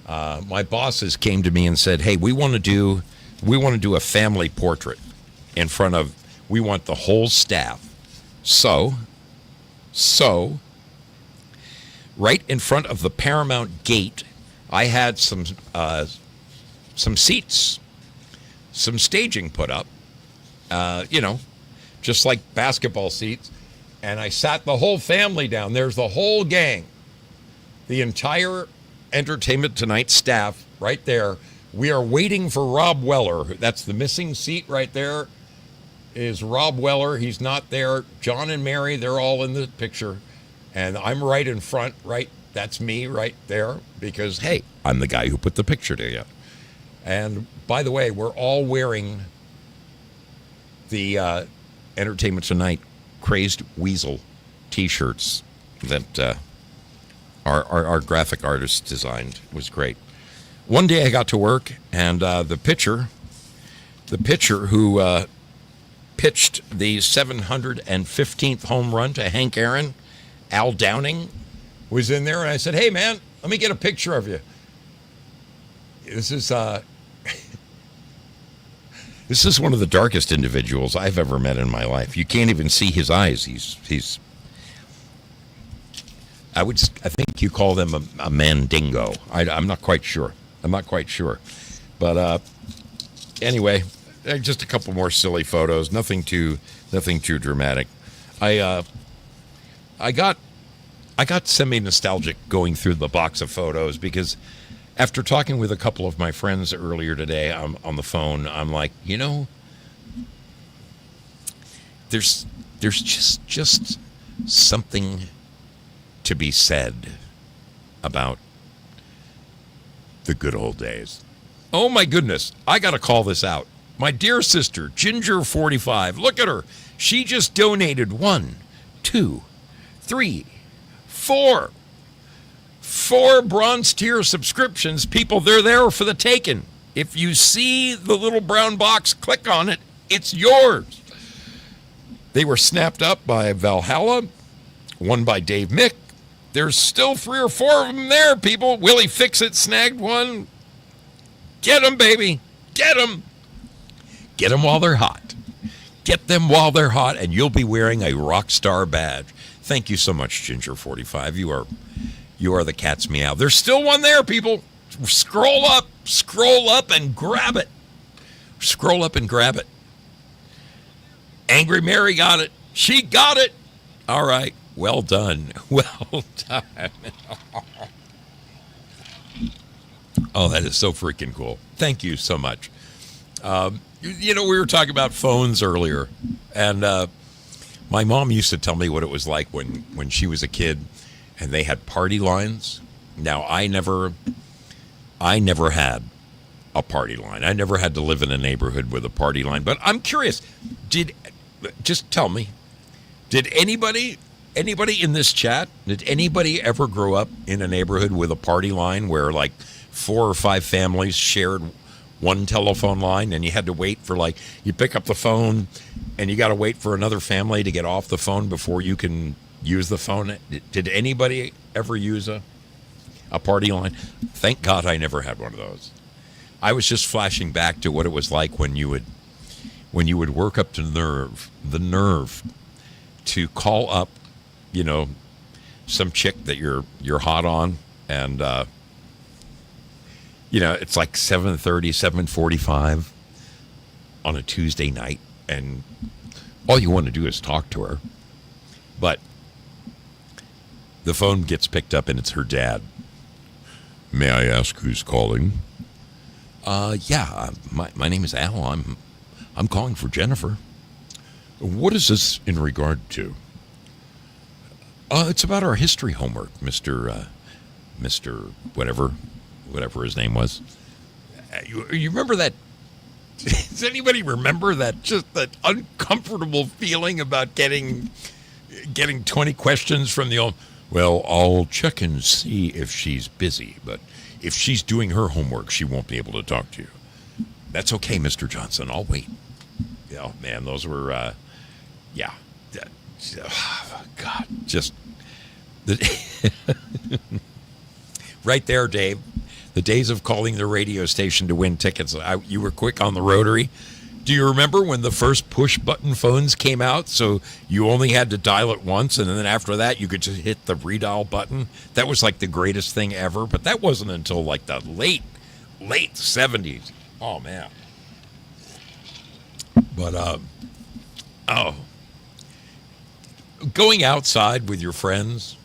My bosses came to me and said, "Hey, we want to do a family portrait in front of. We want the whole staff." So, right in front of the Paramount gate, I had some seats, some staging put up, just like basketball seats. And I sat the whole family down. There's the whole gang, the entire Entertainment Tonight staff right there. We are waiting for Rob Weller. That's the missing seat right there is Rob Weller. He's not there. John and Mary, they're all in the picture. And I'm right in front, right? That's me right there because, hey, I'm the guy who put the picture together. And by the way, we're all wearing the Entertainment Tonight Crazed Weasel T-shirts that our graphic artist designed. It was great. One day I got to work, and the pitcher who pitched the 715th home run to Hank Aaron, Al Downing, was in there, and I said, "Hey, man, let me get a picture of you." This is this is one of the darkest individuals I've ever met in my life. You can't even see his eyes. He's I think you call them a mandingo. I'm not quite sure. But anyway, just a couple more silly photos. Nothing too dramatic. I got semi-nostalgic going through the box of photos because after talking with a couple of my friends earlier today on the phone, I'm like, there's just something to be said about the good old days. Oh my goodness, I got to call this out. My dear sister, Ginger45, look at her. She just donated 1, 2, 3, 4 bronze tier subscriptions. People, they're there for the taking. If you see the little brown box, click on it. It's yours. They were snapped up by Valhalla, one by Dave Mick. There's still 3 or 4 of them there, people. Willie Fix-It snagged one. Get them, baby. Get them. Get them while they're hot. Get them while they're hot, and you'll be wearing a rock star badge. Thank you so much, Ginger45. You are the cat's meow. There's still one there, people. Scroll up and grab it. Scroll up and grab it. Angry Mary got it. She got it. All right. Well done. Well done. Oh, that is so freaking cool. Thank you so much. We were talking about phones earlier, and my mom used to tell me what it was like when she was a kid, and they had party lines. Now, I never had a party line. I never had to live in a neighborhood with a party line. But I'm curious, just tell me, did anybody in this chat, did anybody ever grow up in a neighborhood with a party line where like 4 or 5 families shared one telephone line and you had to wait for you pick up the phone and you got to wait for another family to get off the phone before you can use the phone? Did anybody ever use a party line? Thank God I never had one of those. I was just flashing back to what it was like when you would work up to the nerve to call up, some chick that you're hot on, and it's like 7:30, 7:45 on a Tuesday night, and all you want to do is talk to her. But the phone gets picked up and it's her dad. May I ask who's calling? My name is Al. I'm calling for Jennifer. What is this in regard to? It's about our history homework, Mr. Whatever his name was. You remember that? Does anybody remember that? Just that uncomfortable feeling about getting 20 questions from the old. Well, I'll check and see if she's busy, but if she's doing her homework, she won't be able to talk to you. That's okay, Mr. Johnson. I'll wait. Oh, man, those were, yeah. God, just right there, Dave. The days of calling the radio station to win tickets. You were quick on the rotary. Do you remember when the first push-button phones came out? So you only had to dial it once, and then after that, you could just hit the redial button. That was like the greatest thing ever, but that wasn't until like the late 70s. Oh, man. But, going outside with your friends,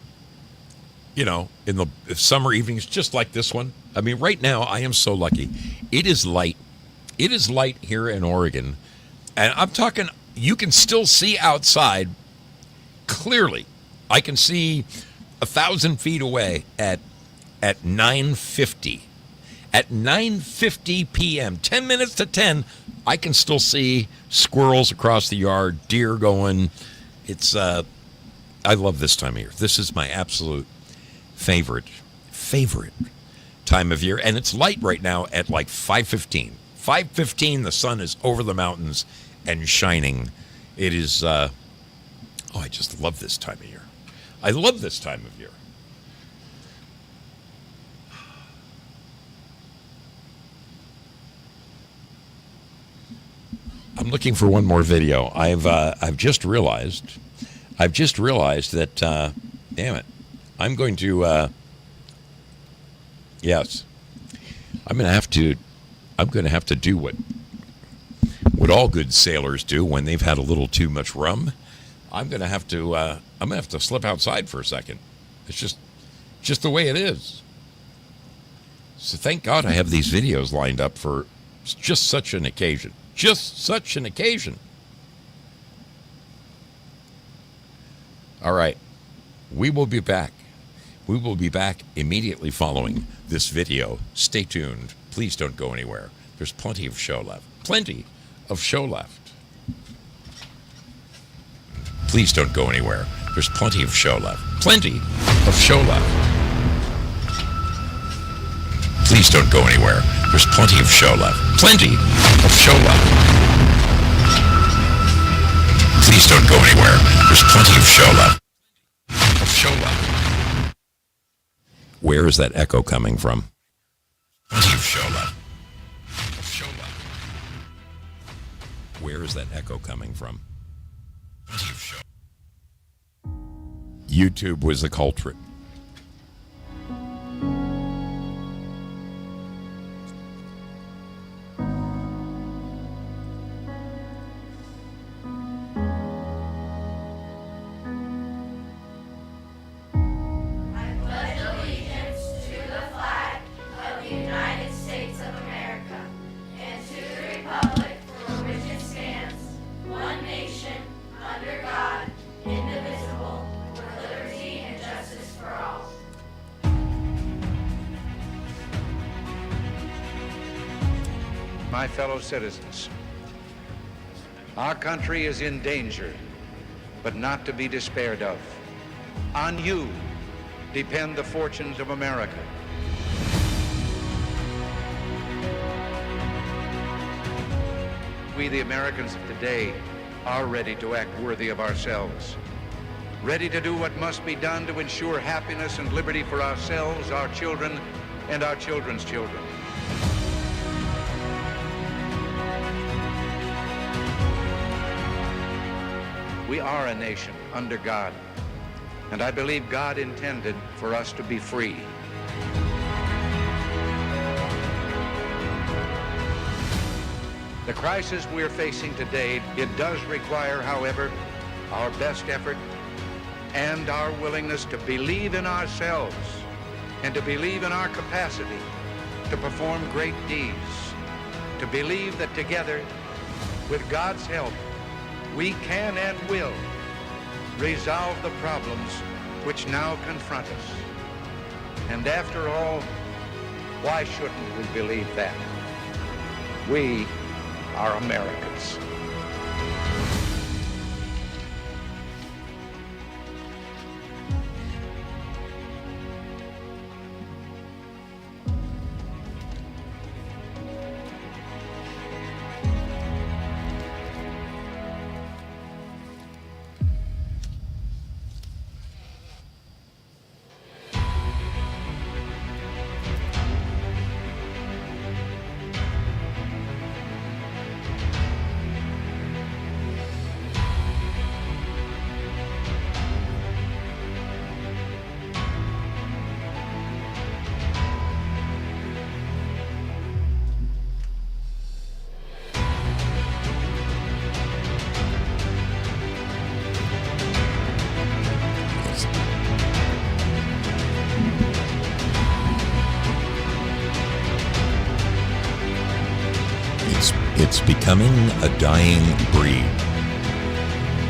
in the summer evenings, just like this one. I mean, right now, I am so lucky. It is light. It is light here in Oregon. And I'm talking, you can still see outside clearly. I can see 1,000 feet away at 9:50. At 9:50 p.m., 10 minutes to 10, I can still see squirrels across the yard, deer going. It's, I love this time of year. This is my absolute favorite time of year. And it's light right now at like 5:15. 5:15, the sun is over the mountains and shining. It is, I just love this time of year. I love this time of year. I'm looking for one more video. I've just realized that, damn it, I'm going to, yes, I'm going to have to do what all good sailors do when they've had a little too much rum. I'm going to have to slip outside for a second. It's just the way it is. So thank God I have these videos lined up for just such an occasion. Just such an occasion. All right. We will be back. We will be back immediately following this video. Stay tuned. Please don't go anywhere. There's plenty of show left. Plenty of show left. Please don't go anywhere. There's plenty of show left. Plenty of show left. Please don't go anywhere. There's plenty of show left. Plenty of show left. Please don't go anywhere. There's plenty of show left. Of show left. Where is that echo coming from? Plenty of show left. Of show left. Where is that echo coming from? Plenty of show. YouTube was the culprit. My fellow citizens, our country is in danger, but not to be despaired of. On you depend the fortunes of America. We, the Americans of today, are ready to act worthy of ourselves, ready to do what must be done to ensure happiness and liberty for ourselves, our children, and our children's children. We are a nation under God, and I believe God intended for us to be free. The crisis we're facing today, it does require, however, our best effort and our willingness to believe in ourselves and to believe in our capacity to perform great deeds, to believe that together, with God's help, we can and will resolve the problems which now confront us. And after all, why shouldn't we believe that? We are Americans. It's becoming a dying breed.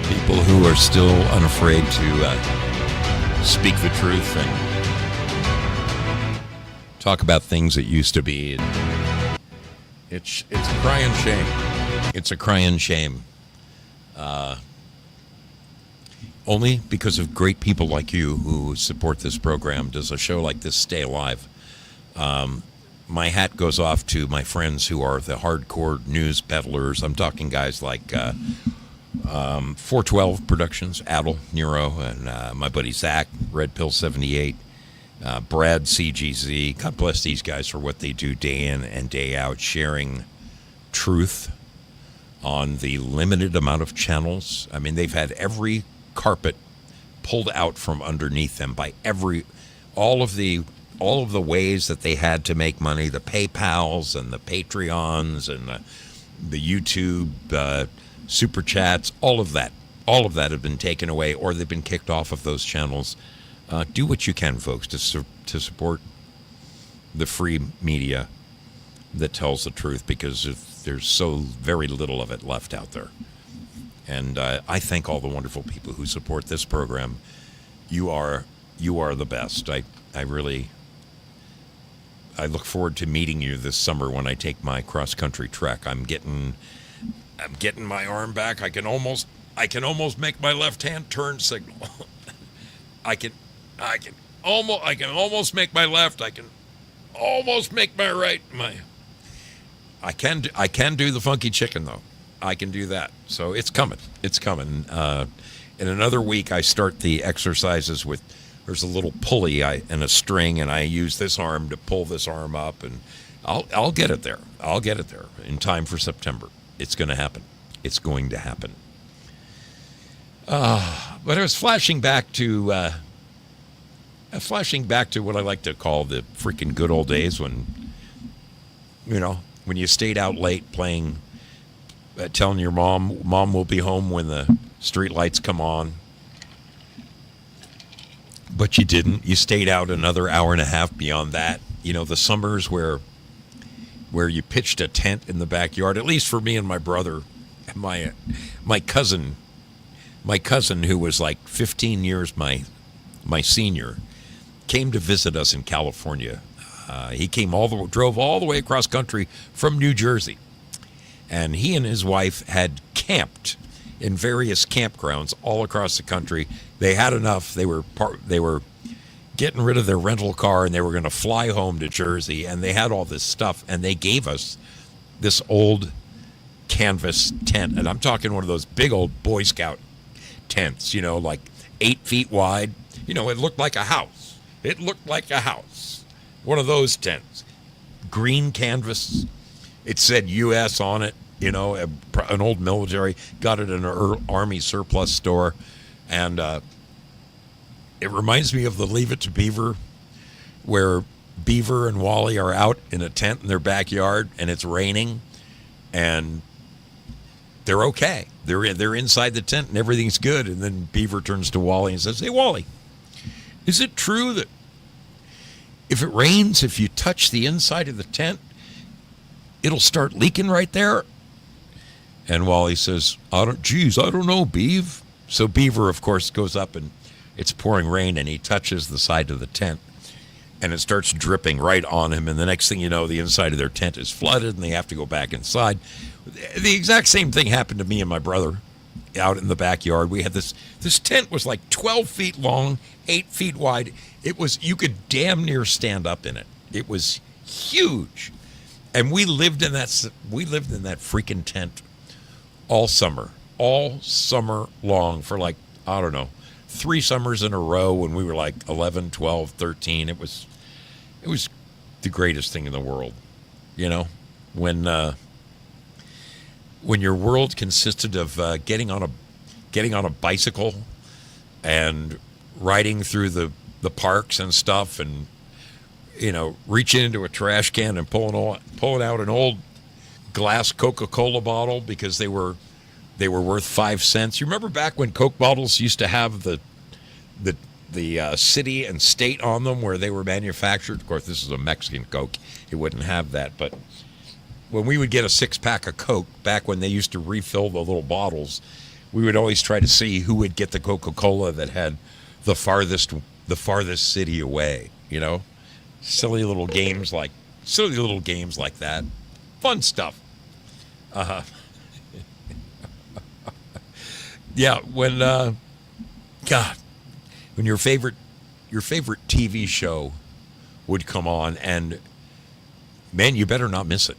People who are still unafraid to speak the truth and talk about things that used to be. It's a crying shame. It's a crying shame. Only because of great people like you who support this program does a show like this stay alive. My hat goes off to my friends who are the hardcore news peddlers. I'm talking guys like 412 Productions, Adel, Nero, and my buddy Zach, Red Pill 78, Brad, CGZ. God bless these guys for what they do day in and day out, sharing truth on the limited amount of channels. I mean, they've had every carpet pulled out from underneath them by all of the ways that they had to make money, the PayPals and the Patreons and the YouTube super chats, all of that have been taken away, or they've been kicked off of those channels. Do what you can, folks, to support the free media that tells the truth, because there's so very little of it left out there. And I thank all the wonderful people who support this program. You are the best. I look forward to meeting you this summer when I take my cross-country trek. I'm getting my arm back. I can almost make my left-hand turn signal. I can almost make my left. I can almost make my right. I can do the funky chicken though. I can do that. So it's coming. It's coming. In another week, I start the exercises with. There's a little pulley and a string, and I use this arm to pull this arm up, and I'll get it there. I'll get it there in time for September. It's going to happen. It's going to happen. But I was flashing back to what I like to call the freaking good old days when you stayed out late playing, telling your mom will be home when the street lights come on. But you didn't. You stayed out another hour and a half beyond that. The summers where you pitched a tent in the backyard, at least for me and my brother, my cousin who was like 15 years my senior, came to visit us in California. He drove all the way across country from New Jersey, and he and his wife had camped in various campgrounds all across the country. They had enough. They were getting rid of their rental car, and they were going to fly home to Jersey, and they had all this stuff, and they gave us this old canvas tent, and I'm talking one of those big old Boy Scout tents, like 8 feet wide. It looked like a house. One of those tents. Green canvas. It said U.S. on it. An old military, got it in an Army surplus store. And it reminds me of the Leave It to Beaver, where Beaver and Wally are out in a tent in their backyard, and it's raining, and they're okay. They're inside the tent, and everything's good. And then Beaver turns to Wally and says, "Hey, Wally, is it true that if it rains, if you touch the inside of the tent, it'll start leaking right there?" And Wally says, I don't know, Beav. So Beaver, of course, goes up and it's pouring rain, and he touches the side of the tent, and it starts dripping right on him. And the next thing you know, the inside of their tent is flooded, and they have to go back inside. The exact same thing happened to me and my brother out in the backyard. We had this tent was like 12 feet long, 8 feet wide. It was, you could damn near stand up in it. It was huge. And we lived in that freaking tent all summer long for like, I don't know, 3 summers in a row when we were like 11, 12, 13. It was the greatest thing in the world, you know, when your world consisted of getting on a bicycle and riding through the parks and stuff, and you know, reaching into a trash can and pulling out an old glass Coca-Cola bottle because they were worth 5 cents. You remember back when Coke bottles used to have the city and state on them where they were manufactured? Of course, this is a Mexican Coke. It wouldn't have that, but when we would get a 6-pack of Coke, back when they used to refill the little bottles, we would always try to see who would get the Coca-Cola that had the farthest city away, you know? Silly little games like that. Fun stuff. Yeah, when your favorite TV show would come on, and man, you better not miss it.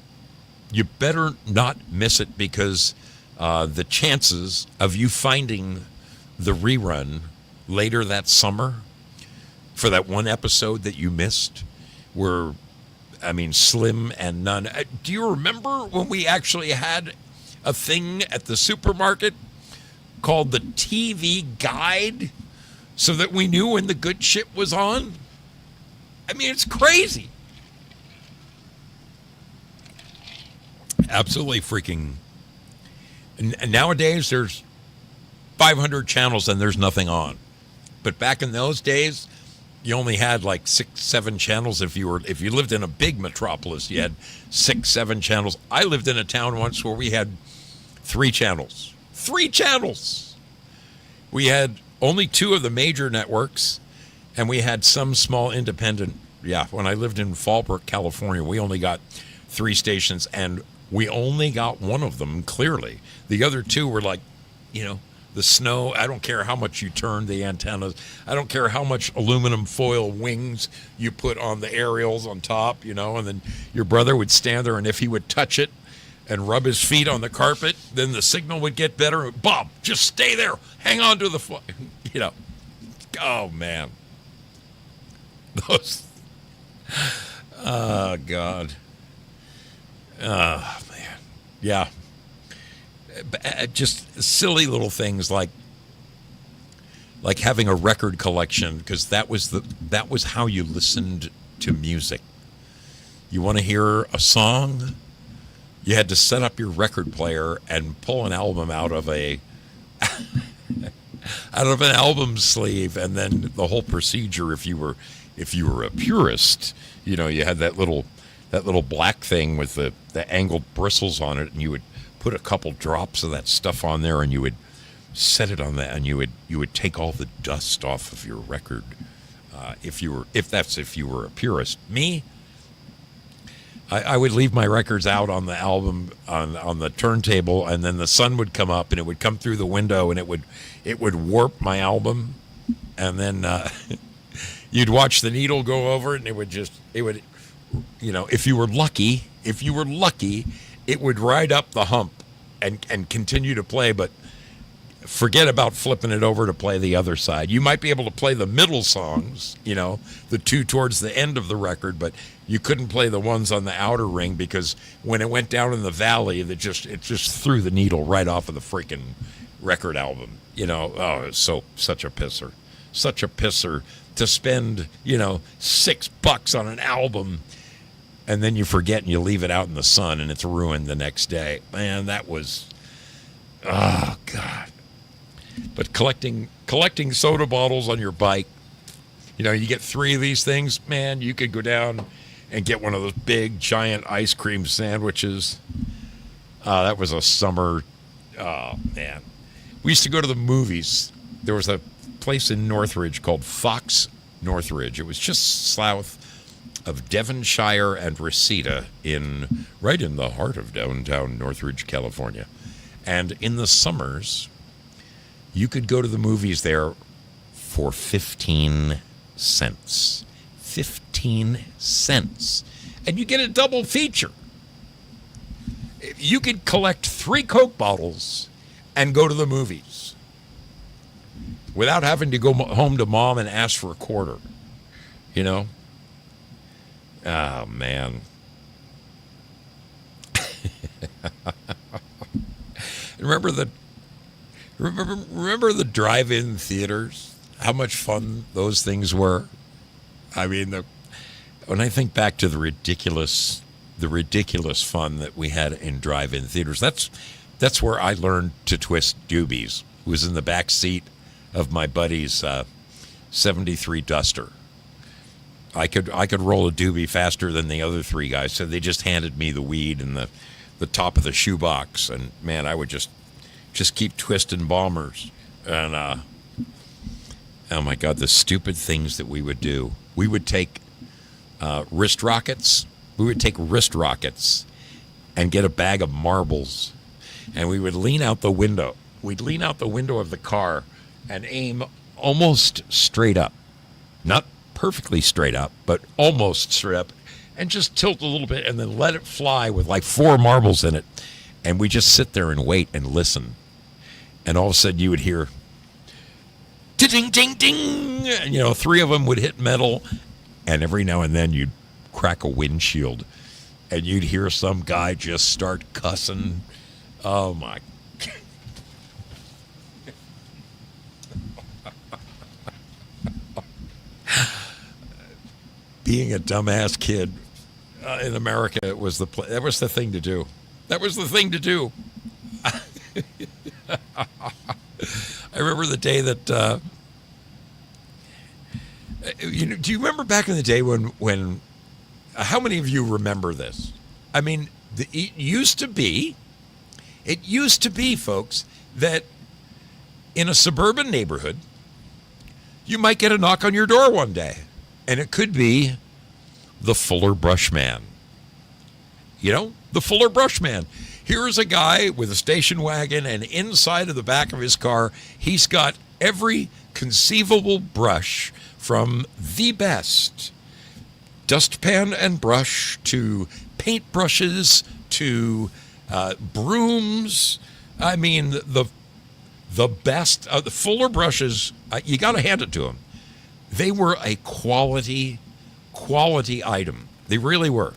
You better not miss it, because the chances of you finding the rerun later that summer for that one episode that you missed were, I mean, slim and none. Do you remember when we actually had a thing at the supermarket called the TV Guide so that we knew when the good shit was on? I mean, it's crazy. Absolutely freaking. And nowadays there's 500 channels and there's nothing on. But back in those days, you only had like 6, 7 channels. If you lived in a big metropolis, you had 6, 7 channels. I lived in a town once where we had 3 channels. 3 channels. We had only 2 of the major networks, and we had some small independent. Yeah, when I lived in Fallbrook, California, we only got 3 stations, and we only got one of them clearly. The other 2 were like, you know, the snow. I don't care how much you turn the antennas. I don't care how much aluminum foil wings you put on the aerials on top, you know, and then your brother would stand there, and if he would touch it and rub his feet on the carpet, then the signal would get better. Bob, just stay there. Hang on to the you know. Oh, man. Those. Oh, God. Oh, man. Yeah. Just silly little things like having a record collection, because that was how you listened to music. You want to hear a song, you had to set up your record player and pull an album out of an album sleeve, and then the whole procedure, if you were a purist, you know, you had that little black thing with the angled bristles on it, and you would put a couple drops of that stuff on there, and you would set it on that, and you would take all the dust off of your record. If you were a purist. Me, I would leave my records out on the album on the turntable, and then the sun would come up, and it would come through the window, and it would warp my album, and then you'd watch the needle go over it, and it would, you know, if you were lucky, it would ride up the hump and continue to play, but forget about flipping it over to play the other side. You might be able to play the middle songs, you know, the 2 towards the end of the record, but you couldn't play the ones on the outer ring, because when it went down in the valley, it just threw the needle right off of the freaking record album. You know, oh, it's such a pisser. Such a pisser to spend, you know, $6 on an album, and then you forget and you leave it out in the sun and it's ruined the next day. Man, that was, oh, God. But collecting soda bottles on your bike, you know, you get 3 of these things, man, you could go down and get one of those big, giant ice cream sandwiches. That was a summer, oh, man. We used to go to the movies. There was a place in Northridge called Fox Northridge. It was just south of Devonshire and Reseda, right in the heart of downtown Northridge, California. And in the summers, you could go to the movies there for 15 cents. 15 cents. And you get a double feature. You could collect 3 Coke bottles and go to the movies without having to go home to mom and ask for a quarter. You know? Oh, man. Remember the drive-in theaters? How much fun those things were? I mean, when I think back to the ridiculous fun that we had in drive-in theaters, that's where I learned to twist doobies. It was in the back seat of my buddy's 73 Duster. I could roll a doobie faster than the other 3 guys, so they just handed me the weed and the top of the shoebox, and man, I would just keep twisting bombers. And oh my God, the stupid things that we would do. We would take wrist rockets. We would take wrist rockets and get a bag of marbles, and we would lean out the window. We'd lean out the window of the car and aim almost straight up. Not perfectly straight up, but almost straight up, and just tilt a little bit and then let it fly with like 4 marbles in it. And we just sit there and wait and listen. And all of a sudden you would hear ding, ding, ding. And, 3 of them would hit metal. And every now and then you'd crack a windshield and you'd hear some guy just start cussing. Oh, my. Being a dumbass kid in America that was the thing to do. That was the thing to do. I remember the day that do you remember back in the day when how many of you remember this? I mean, it used to be, folks, that in a suburban neighborhood, you might get a knock on your door one day. And it could be the Fuller Brush Man. The Fuller Brush Man. Here's a guy with a station wagon, and inside of the back of his car, he's got every conceivable brush from the best dustpan and brush to paint brushes to brooms. I mean, the best. The Fuller brushes, you got to hand it to him. They were a quality item. They really were.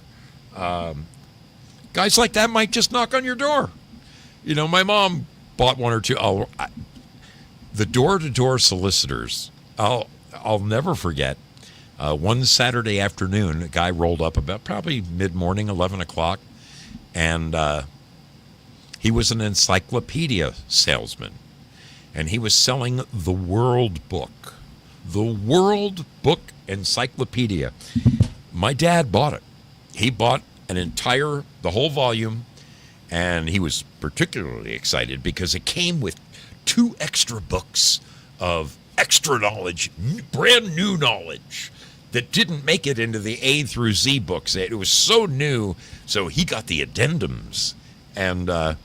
Guys like that might just knock on your door. My mom bought 1 or 2. The door-to-door solicitors. I'll never forget. One Saturday afternoon, a guy rolled up about probably mid-morning, 11 o'clock, and he was an encyclopedia salesman, and he was selling the World Book. The World Book Encyclopedia. My dad bought it. He bought the whole volume, and he was particularly excited because it came with 2 extra books of extra knowledge, brand new knowledge that didn't make it into the A through Z books. It was so new, so he got the addendums. And I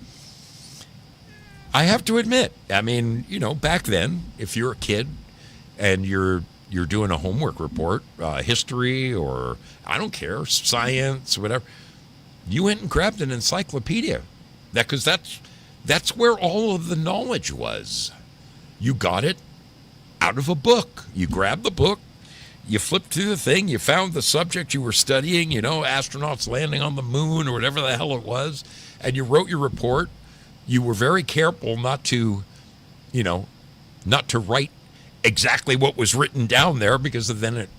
have to admit, I mean, back then, if you're a kid, and you're doing a homework report, history, or I don't care, science, whatever, you went and grabbed an encyclopedia. Because that's where all of the knowledge was. You got it out of a book. You grabbed the book, you flipped through the thing, you found the subject you were studying, astronauts landing on the moon or whatever the hell it was, and you wrote your report. You were very careful not to write exactly what was written down there, because then it,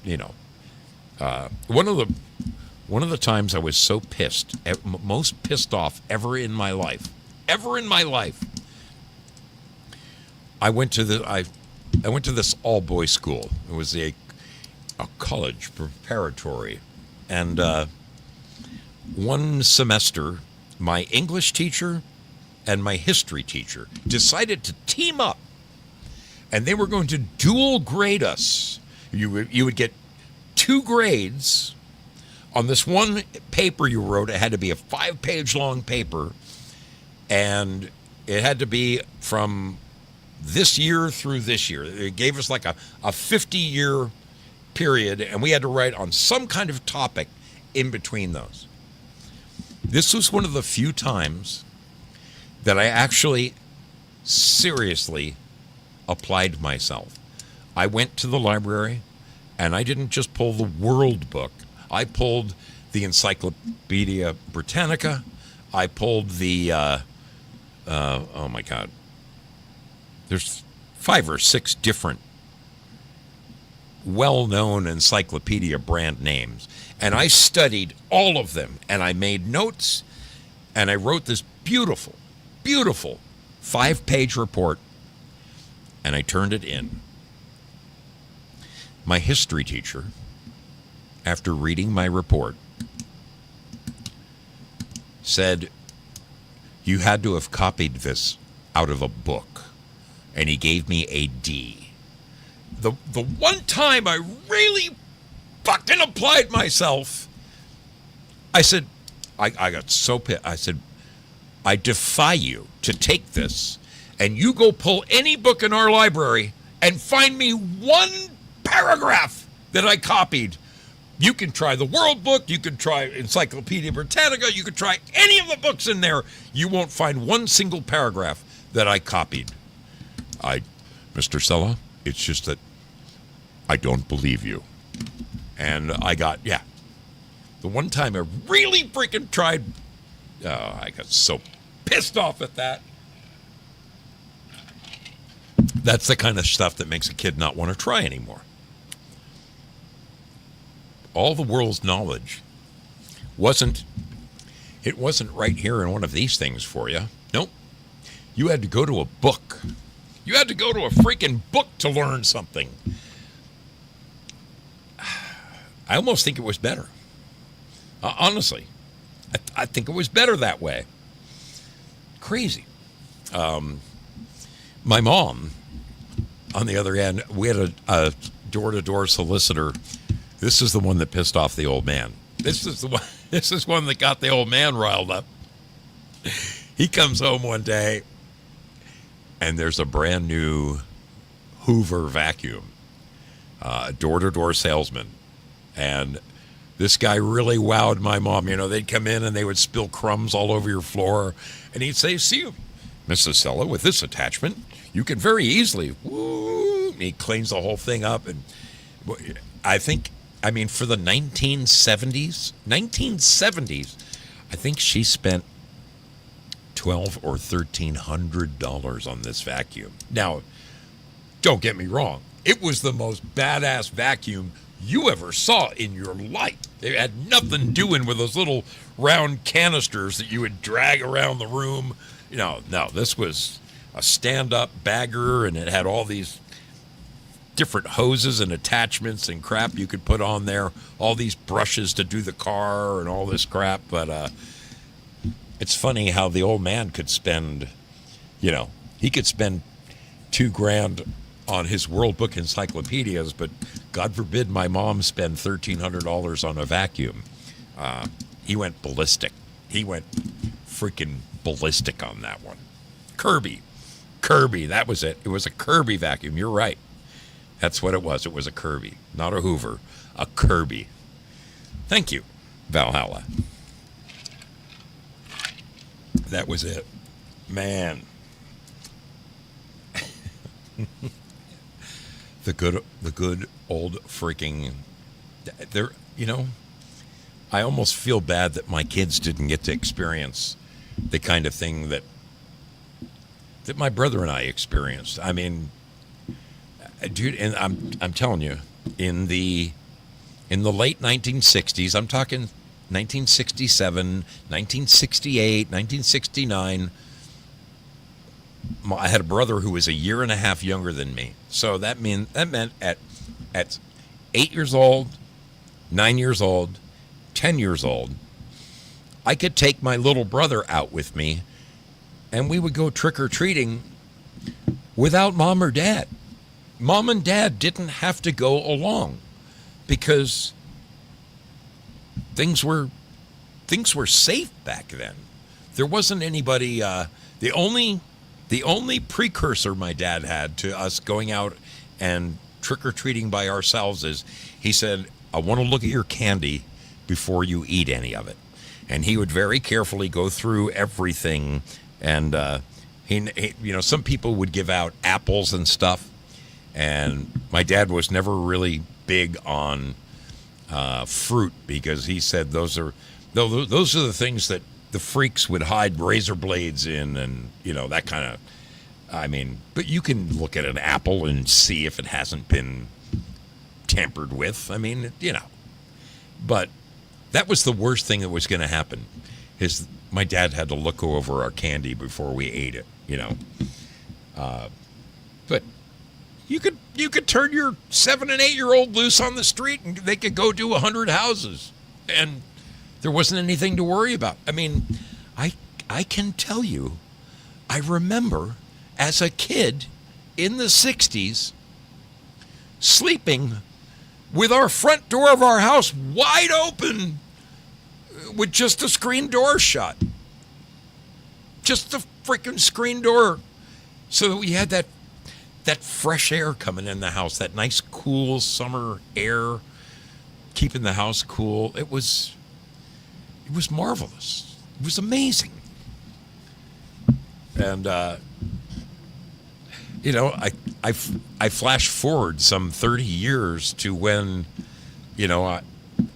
one of the times I was so pissed, most pissed off ever in my life, I went to this all-boys school. It was a college preparatory, and one semester, my English teacher and my history teacher decided to team up and they were going to dual grade us. You would get 2 grades on this one paper you wrote. It had to be a 5-page long paper, and it had to be from this year through this year. It gave us like a 50-year period, and we had to write on some kind of topic in between those. This was one of the few times that I actually seriously applied myself. I went to the library, and I didn't just pull the World Book. I pulled the Encyclopedia Britannica. I pulled the, oh my God, there's 5 or 6 different well-known encyclopedia brand names. And I studied all of them, and I made notes, and I wrote this beautiful, beautiful 5-page report, and I turned it in. My history teacher, after reading my report, said, "You had to have copied this out of a book," and he gave me a D. The one time I really fucking applied myself, I said, I got so pissed. I said, "I defy you to take this and you go pull any book in our library and find me one paragraph that I copied. You can try the World Book, you can try Encyclopedia Britannica, you can try any of the books in there. You won't find one single paragraph that I copied." Mr. Sella, it's just that I don't believe you. And I got, the one time I really freaking tried, I got so pissed off at that. That's the kind of stuff that makes a kid not want to try anymore. All the world's knowledge wasn't right here in one of these things for you. Nope. You had to go to a book. You had to go to a freaking book to learn something. I almost think it was better. Honestly, I think it was better that way. Crazy. My mom, on the other end, we had a door-to-door solicitor. This is the one that pissed off the old man. This is one that got the old man riled up. He comes home one day, and there's a brand new Hoover vacuum, door-to-door salesman. And this guy really wowed my mom. You know, they'd come in and they would spill crumbs all over your floor. And he'd say, "See, Mrs. Sella, with this attachment, you can very easily," woo, he cleans the whole thing up. And I mean, for the 1970s, I think she spent $1,200 or $1,300 on this vacuum. Now, don't get me wrong. It was the most badass vacuum you ever saw in your life. It had nothing doing with those little round canisters that you would drag around the room. No, this was a stand-up bagger, and it had all these different hoses and attachments and crap you could put on there, all these brushes to do the car and all this crap. But it's funny how the old man could spend, he could spend $2,000 on his World Book encyclopedias, but God forbid my mom spend $1,300 on a vacuum. He went ballistic. He went freaking ballistic on that one. Kirby, that was it. It was a Kirby vacuum. You're right. That's what it was. It was a Kirby, not a Hoover, a Kirby. Thank you, Valhalla. That was it. Man. The good old freaking, there. I almost feel bad that my kids didn't get to experience the kind of thing that my brother and I experienced. I mean, dude, and I'm telling you, in the late 1960s, I'm talking 1967, 1968, 1969. I had a brother who was a year and a half younger than me. So that meant at 8 years old, 9 years old, 10 years old, I could take my little brother out with me, and we would go trick-or-treating without mom or dad. Mom and Dad didn't have to go along because things were safe back then. There wasn't anybody. The only precursor my dad had to us going out and trick or treating by ourselves is he said, "I want to look at your candy before you eat any of it," and he would very carefully go through everything. And he, some people would give out apples and stuff, and my dad was never really big on fruit because he said those are the things that the freaks would hide razor blades in, and that kind of. I mean, but you can look at an apple and see if it hasn't been tampered with. I mean, but that was the worst thing that was going to happen. Is my dad had to look over our candy before we ate it. But you could turn your 7 and 8 year old loose on the street and they could go do 100 houses, and there wasn't anything to worry about. I mean, I can tell you, I remember as a kid in the 60s sleeping with our front door of our house wide open with just the screen door shut. Just the freaking screen door. So that we had that fresh air coming in the house, that nice cool summer air keeping the house cool. It was marvelous. It was amazing. And I flash forward some 30 years to when,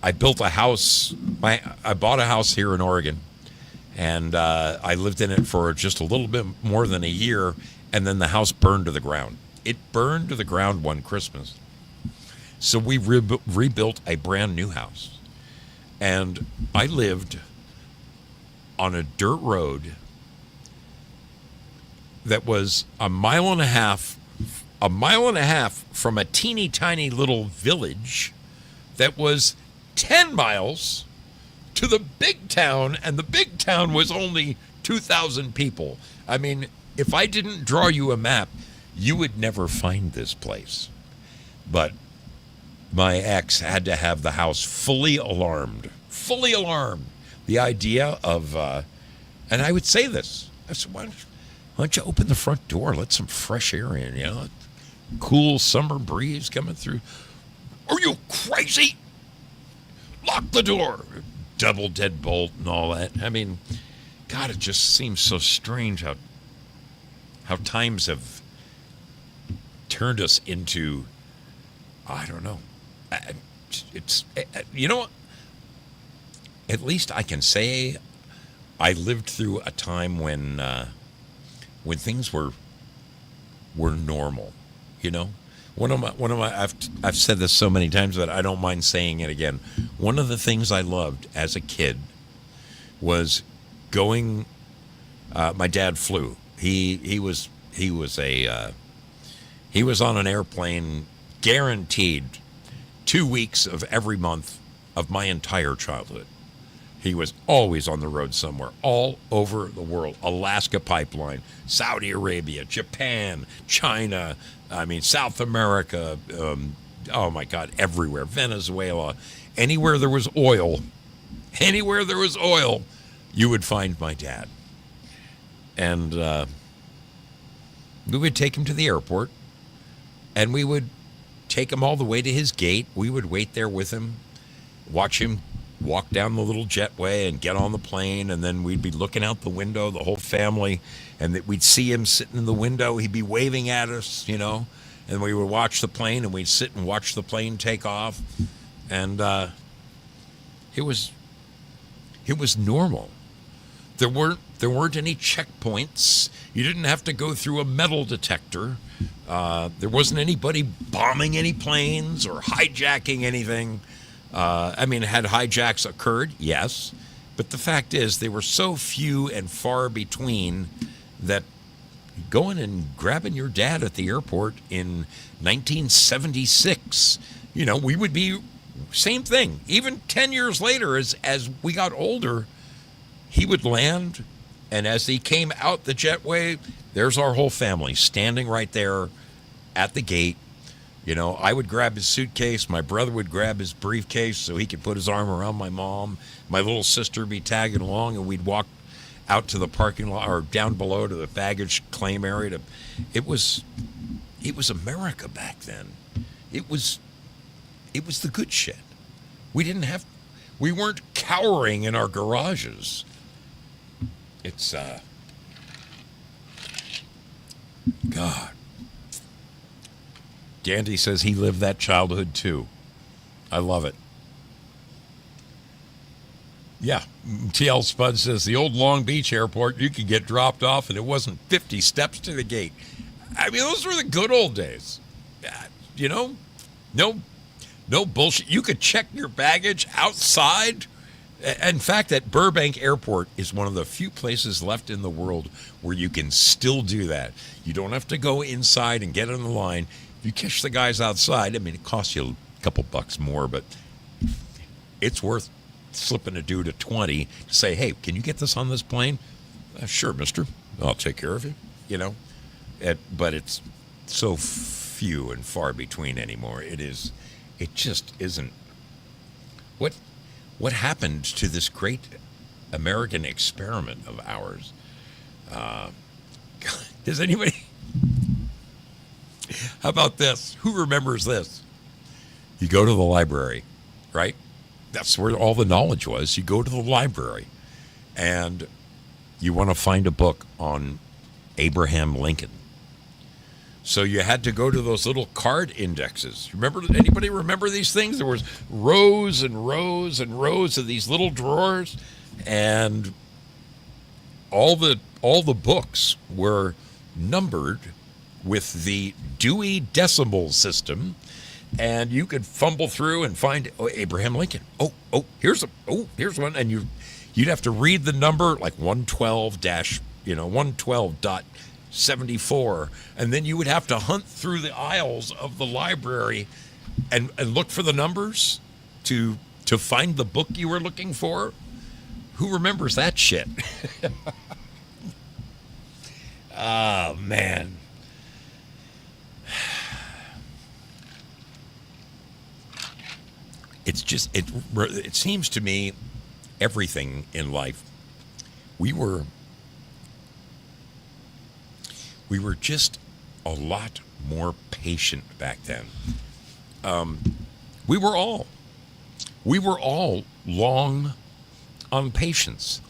I built a house. I bought a house here in Oregon, and I lived in it for just a little bit more than a year, and then the house burned to the ground. It burned to the ground one Christmas. So we rebuilt a brand new house, and I lived on a dirt road that was a mile and a half from a teeny tiny little village that was 10 miles to the big town, and the big town was only 2,000 people. I mean, if I didn't draw you a map, you would never find this place. But my ex had to have the house fully alarmed. The idea of, and I would say this, I said, why don't you open the front door, let some fresh air in, cool summer breeze coming through. Are you crazy? Lock the door. Double deadbolt and all that. I mean, God, it just seems so strange how times have turned us into, I don't know. It's, what? At least I can say I lived through a time when things were normal, One of my I've said this so many times that I don't mind saying it again. One of the things I loved as a kid was going. My dad flew. He was on an airplane guaranteed 2 weeks of every month of my entire childhood. He was always on the road somewhere, all over the world. Alaska pipeline, Saudi Arabia, Japan, China, South America, oh my God, everywhere. Venezuela, anywhere there was oil, you would find my dad. And we would take him to the airport, and we would take him all the way to his gate. We would wait there with him, watch him walk down the little jetway and get on the plane, and then we'd be looking out the window, the whole family, and we'd see him sitting in the window. He'd be waving at us, and we would watch the plane, and we'd sit and watch the plane take off, and it was normal. There weren't any checkpoints. You didn't have to go through a metal detector. There wasn't anybody bombing any planes or hijacking anything. Had hijacks occurred? Yes. But the fact is, they were so few and far between that going and grabbing your dad at the airport in 1976, we would be, same thing. Even 10 years later, as we got older, he would land, and as he came out the jetway, there's our whole family standing right there at the gate You know, I would grab his suitcase. My brother would grab his briefcase so he could put his arm around my mom. My little sister would be tagging along, and we'd walk out to the parking lot or down below to the baggage claim area. It was America back then. It was the good shit. We weren't cowering in our garages. It's God. Dandy says he lived that childhood too. I love it. Yeah, TL Spud says the old Long Beach airport, you could get dropped off and it wasn't 50 steps to the gate. I mean, those were the good old days. You know, no bullshit. You could check your baggage outside. In fact, at Burbank Airport is one of the few places left in the world where you can still do that. You don't have to go inside and get in the line. If you catch the guys outside, I mean, it costs you a couple bucks more, but it's worth slipping a dude a 20 to say, hey, can you get this on this plane? Sure, mister. I'll take care of you, you know. But it's so few and far between anymore. It just isn't. What happened to this great American experiment of ours? Does anybody? How about this? Who remembers this? You go to the library, right? That's where all the knowledge was. You go to the library and you want to find a book on Abraham Lincoln. So you had to go to those little card indexes. Anybody remember these things? There was rows and rows and rows of these little drawers, and all the books were numbered with the Dewey Decimal System, and you could fumble through and find Abraham Lincoln. Here's one, and you'd have to read the number like 112.74, and then you would have to hunt through the aisles of the library and look for the numbers to find the book you were looking for. Who remembers that shit? Oh, man. It's just, it seems to me everything in life, we were just a lot more patient back then. We were all long on patience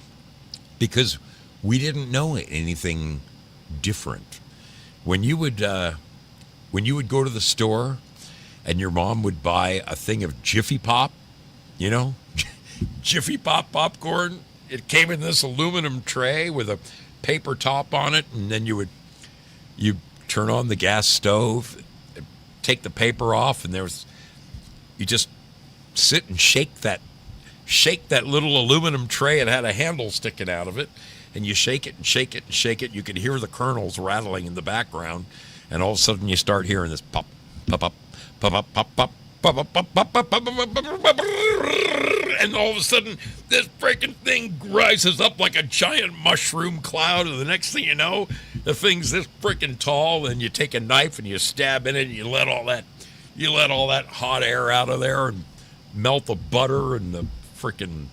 because we didn't know anything different. When you would go to the store and your mom would buy a thing of Jiffy Pop, you know, Jiffy Pop popcorn, it came in this aluminum tray with a paper top on it, and then you turn on the gas stove, take the paper off, and you just sit and shake that little aluminum tray. It had a handle sticking out of it, and you shake it and shake it and shake it. You could hear the kernels rattling in the background, and all of a sudden you start hearing this pop, pop, pop, pop, pop, pop, pop, pop, pop, pop, pop, pop, pop, and all of a sudden this freaking thing rises up like a giant mushroom cloud, and the next thing you know, the thing's this freaking tall, and you take a knife and you stab in it, and you let all that hot air out of there and melt the butter and the freaking,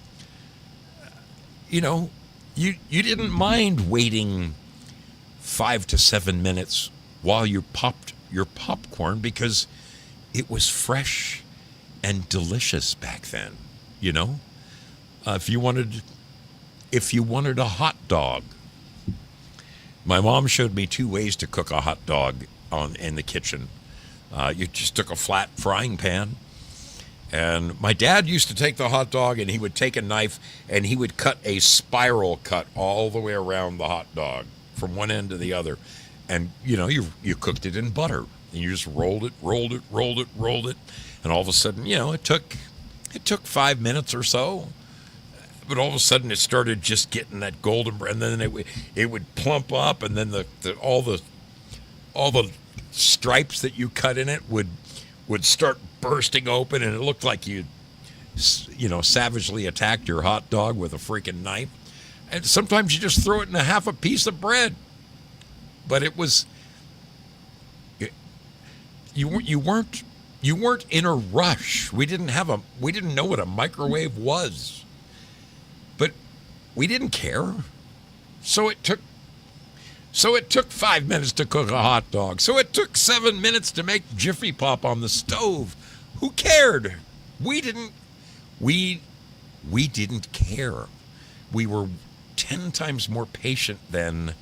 you know, you didn't mind waiting 5 to 7 minutes while you popped your popcorn because it was fresh and delicious back then, you know. If you wanted a hot dog, my mom showed me 2 ways to cook a hot dog in the kitchen. You just took a flat frying pan, and my dad used to take the hot dog and he would take a knife and he would cut a spiral cut all the way around the hot dog from one end to the other, and you know you cooked it in butter. And you just rolled it, and all of a sudden, you know, it took 5 minutes or so, but all of a sudden it started just getting that golden brown, and then it would plump up, and then all the stripes that you cut in it would start bursting open, and it looked like you savagely attacked your hot dog with a freaking knife. And sometimes you just throw it in half a piece of bread, but it was you weren't in a rush. We didn't know what a microwave was, but we didn't care. So it took 5 minutes to cook a hot dog. So it took 7 minutes to make Jiffy Pop on the stove. Who cared? We didn't care. We were 10 times more patient than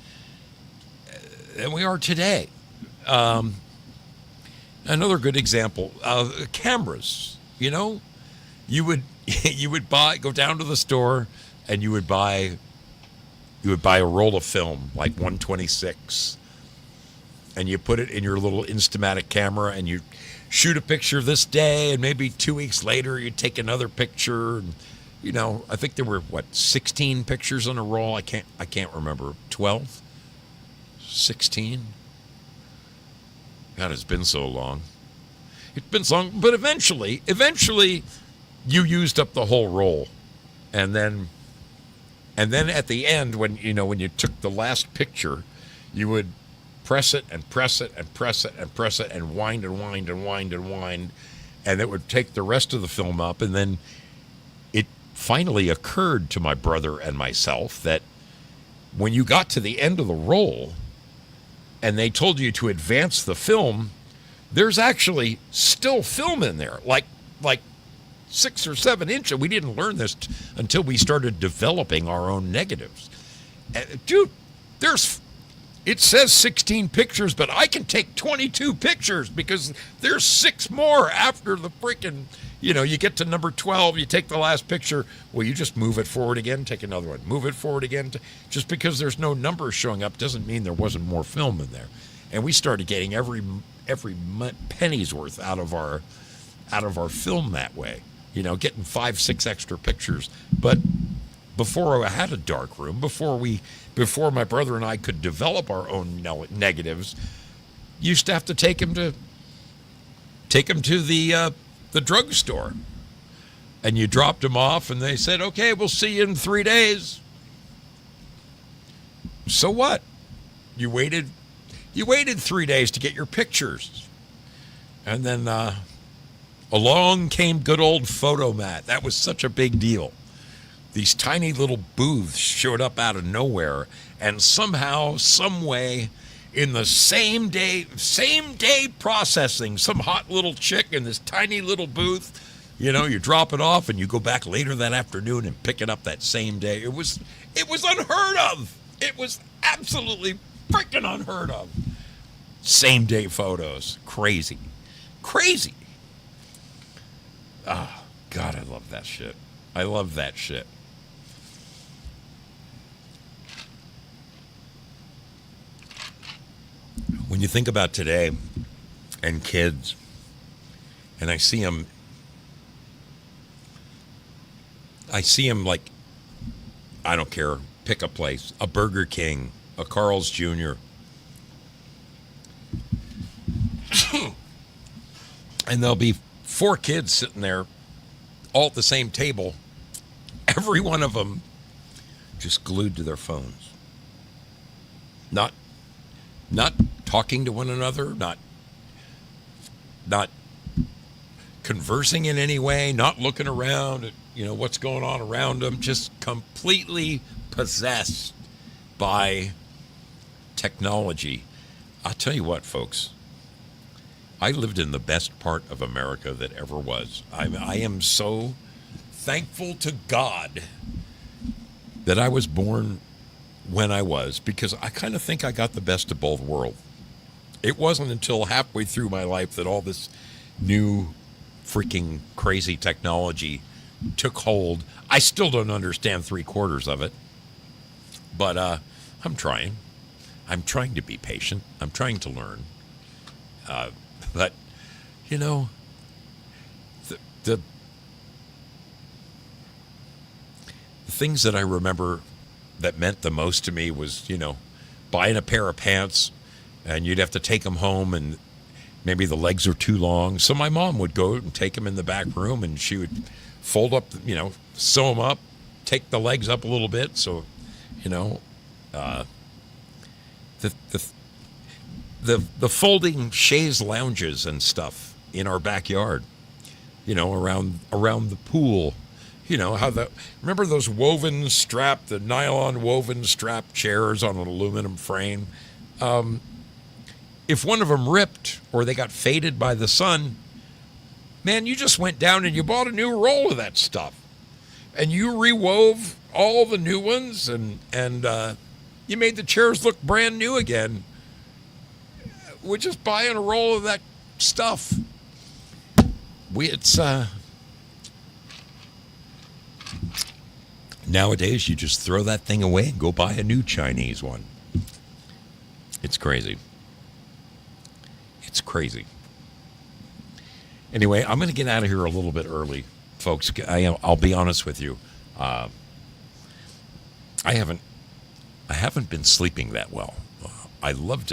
we are today. Another good example, cameras. You know, you would go down to the store and you would buy a roll of film, like 126, and you put it in your little Instamatic camera and you shoot a picture this day, and maybe 2 weeks later you take another picture. And, you know, I think there were 16 pictures on a roll. I can't remember. 12, 16. God, it's been so long. It's been so long, but eventually you used up the whole roll, and then at the end, when you took the last picture, you would press it and press it and press it and press it and wind and wind and wind and wind, and it would take the rest of the film up. And then it finally occurred to my brother and myself that when you got to the end of the roll and they told you to advance the film, there's actually still film in there, like 6 or 7 inches. We didn't learn this until we started developing our own negatives. Dude, it says 16 pictures, but I can take 22 pictures because there's 6 more after the freaking, you get to number 12, you take the last picture. Well, you just move it forward again, take another one, move it forward again. Just because there's no numbers showing up doesn't mean there wasn't more film in there. And we started getting every penny's worth out of our film that way. Getting 5-6 extra pictures. But before I had a dark room, before my brother and I could develop our own negatives, you used to have to take him to the drugstore, and you dropped him off, and they said, "Okay, we'll see you in 3 days." So what? You waited 3 days to get your pictures, and then along came good old Photomat. That was such a big deal. These tiny little booths showed up out of nowhere, and somehow, some way, in the same day processing, some hot little chick in this tiny little booth, you drop it off and you go back later that afternoon and pick it up that same day. It was unheard of. It was absolutely freaking unheard of. Same day photos. Crazy. Oh, God, I love that shit. I love that shit. When you think about today and kids, and I see them like, I don't care, pick a place, a Burger King, a Carl's Jr., and there'll be 4 kids sitting there all at the same table, every one of them just glued to their phones, not talking to one another, not conversing in any way, not looking around at what's going on around them, just completely possessed by technology. I'll tell you what, folks, I lived in the best part of America that ever was. I am so thankful to God that I was born when I was, because I kind of think I got the best of both worlds. It wasn't until halfway through my life that all this new freaking crazy technology took hold. I still don't understand 3/4 of it, but I'm trying. I'm trying to be patient. I'm trying to learn. But, the things that I remember that meant the most to me was, buying a pair of pants, and you'd have to take them home, and maybe the legs are too long. So my mom would go and take them in the back room, and she would fold up, sew them up, take the legs up a little bit. So, the the folding chaise lounges and stuff in our backyard, around the pool. Remember those the nylon woven strap chairs on an aluminum frame? If one of them ripped or they got faded by the sun, man, you just went down and you bought a new roll of that stuff. And you rewove all the new ones and you made the chairs look brand new again. We're just buying a roll of that stuff. Nowadays, you just throw that thing away and go buy a new Chinese one. It's crazy. It's crazy. Anyway, I'm going to get out of here a little bit early, folks. I'll be honest with you. I haven't been sleeping that well. I love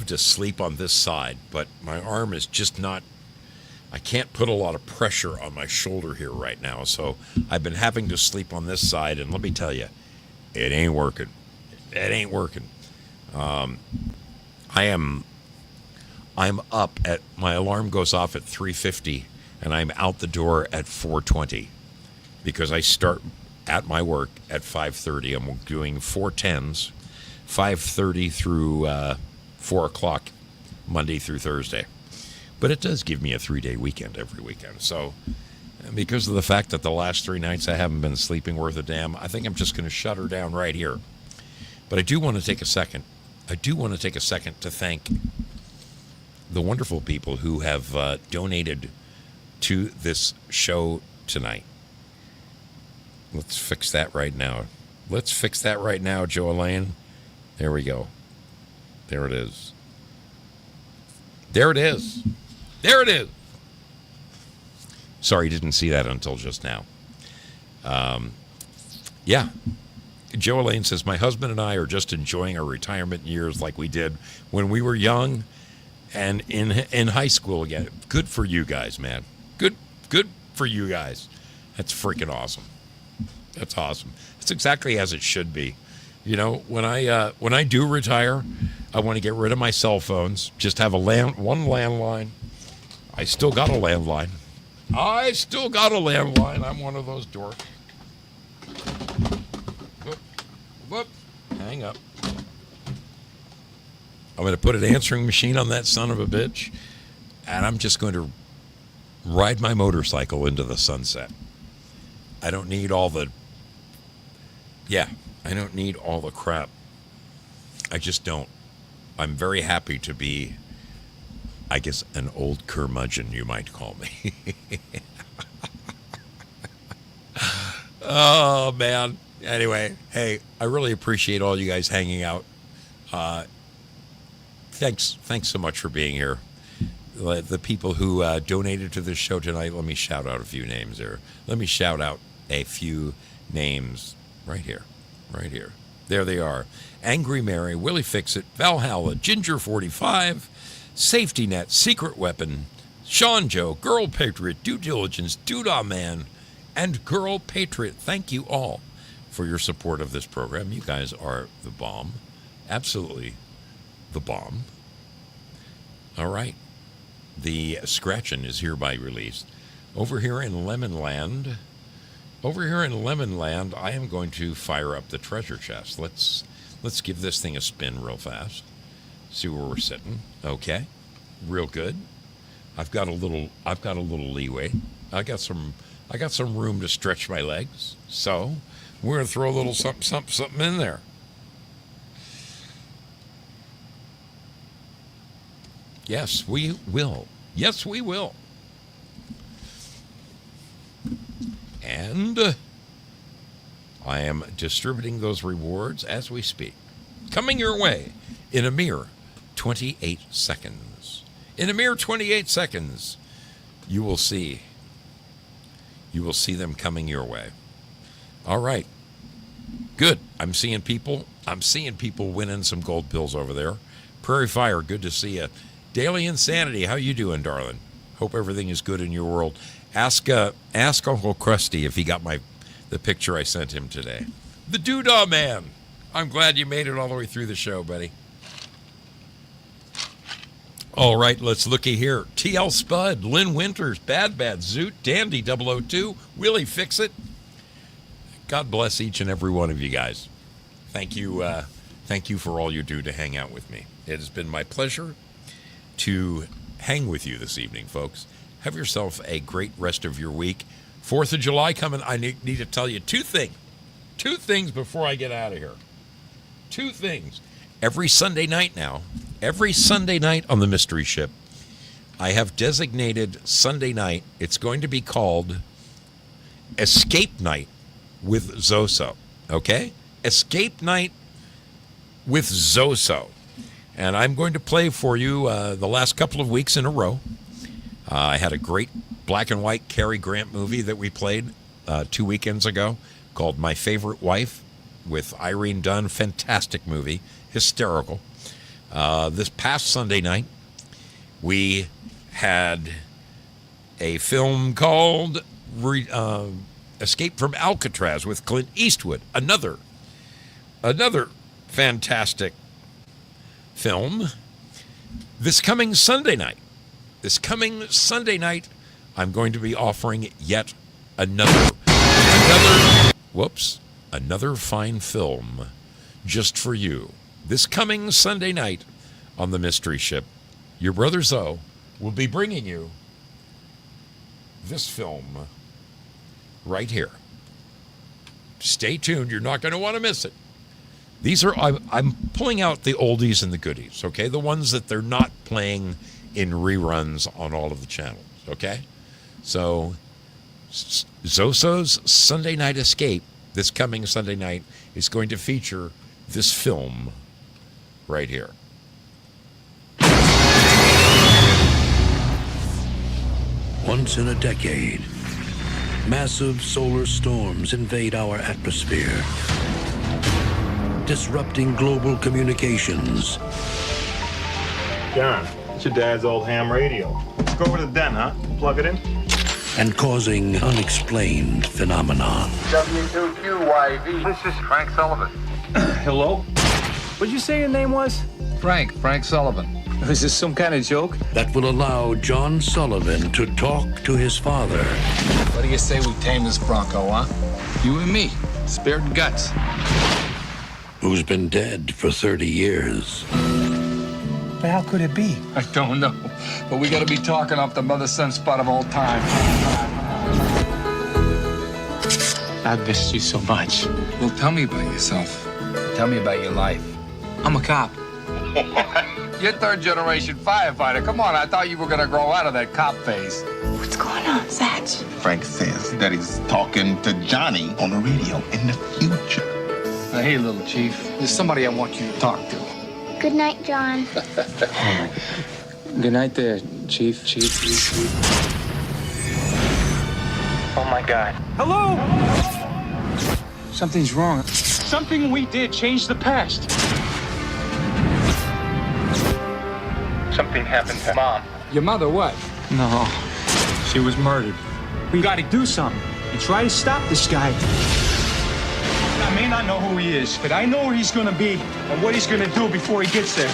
to sleep on this side, but my arm is just not. I can't put a lot of pressure on my shoulder here right now, so I've been having to sleep on this side, and let me tell you, it ain't working. It ain't working. I'm up at, my alarm goes off at 3:50, and I'm out the door at 4:20 because I start at my work at 5:30. I'm doing 4:10s, 5:30 through 4 o'clock, Monday through Thursday. But it does give me a 3-day weekend every weekend. So because of the fact that the last 3 nights I haven't been sleeping worth a damn, I think I'm just going to shut her down right here. But I do want to take a second. To thank the wonderful people who have donated to this show tonight. Let's fix that right now. Joe Elaine. There we go. There it is. Sorry, didn't see that until just now. Yeah. Joe Elaine says, my husband and I are just enjoying our retirement years like we did when we were young and in high school again. Good for you guys, man. Good for you guys. That's freaking awesome. That's awesome. That's exactly as it should be. When I do retire, I want to get rid of my cell phones. Just have one landline. I still got a landline. I'm one of those dorks. Whoop. Hang up. I'm going to put an answering machine on that son of a bitch, and I'm just going to ride my motorcycle into the sunset. I don't need all the crap. I just don't. I'm very happy to be, I guess, an old curmudgeon, you might call me. Oh, man. Anyway, hey, I really appreciate all you guys hanging out. Thanks so much for being here. The people who donated to this show tonight, let me shout out a few names there. Right here. There they are. Angry Mary, Willie Fixit, Valhalla, Ginger 45, Safety Net, Secret Weapon, Sean Joe, Girl Patriot, Due Diligence, Doodah Man, and Girl Patriot. Thank you all for your support of this program. You guys are the bomb. Absolutely the bomb. All right. The Scratchin' is hereby released. Over here in Lemonland, I am going to fire up the treasure chest. Let's give this thing a spin real fast. See where we're sitting. Okay. Real good. I've got a little leeway. I got some room to stretch my legs. So we're going to throw a little something in there. Yes, we will. And I am distributing those rewards as we speak. Coming your way in a mere 28 seconds. In a mere 28 seconds, you will see them coming your way. All right. Good. I'm seeing people winning some gold pills over there. Prairie Fire, good to see you. Daily Insanity, how you doing, darling? Hope everything is good in your world. Ask Uncle Krusty if he got the picture I sent him today. The Doodah Man. I'm glad you made it all the way through the show, buddy. All right, let's looky here. TL Spud, Lynn Winters, Bad Zoot, Dandy 002, Willie Fix It. God bless each and every one of you guys. Thank you for all you do to hang out with me. It has been my pleasure to hang with you this evening, folks. Have yourself a great rest of your week. 4th of July coming. I need to tell you two things before I get out of here. Two things. Every Sunday night now, on the Mystery Ship, I have designated Sunday night. It's going to be called Escape Night with Zoso. Okay? Escape Night with Zoso. And I'm going to play for you the last couple of weeks in a row. I had a great black and white Cary Grant movie that we played 2 weekends ago called My Favorite Wife with Irene Dunn. Fantastic movie. Hysterical. This past Sunday night, we had a film called Escape from Alcatraz with Clint Eastwood. Another fantastic film. This coming Sunday night, I'm going to be offering yet another fine film just for you. This coming Sunday night on the Mystery Ship, your brother Zoe will be bringing you this film right here. Stay tuned. You're not going to want to miss it. I'm pulling out the oldies and the goodies, okay? The ones that they're not playing in reruns on all of the channels, okay? So Zoso's Sunday Night Escape this coming Sunday night is going to feature this film right here. Once in a decade, massive solar storms invade our atmosphere, disrupting global communications. John, it's your dad's old ham radio. Let's go over to the den, huh? Plug it in. And causing unexplained phenomenon. W2QYV. This is Frank Sullivan. Hello? What'd you say your name was? Frank Sullivan. Is this some kind of joke? That will allow John Sullivan to talk to his father. What do you say we tame this bronco, huh? You and me, spirit and guts. Who's been dead for 30 years. But how could it be? I don't know, but we gotta be talking off the mother son spot of all time. I've missed you so much. Well, tell me about yourself. Tell me about your life. I'm a cop. You're third generation firefighter. Come on, I thought you were gonna grow out of that cop phase. What's going on, Satch? Frank says that he's talking to Johnny on the radio in the future. Hey, little chief, there's somebody I want you to talk to. Good night, John. Good night there, Chief. Oh my God. Hello? Something's wrong. Something we did changed the past. Something happened to Mom. Your mother what? No, she was murdered. We gotta do something and try to stop this guy. I may not know who he is, but I know where he's gonna be and what he's gonna do before he gets there.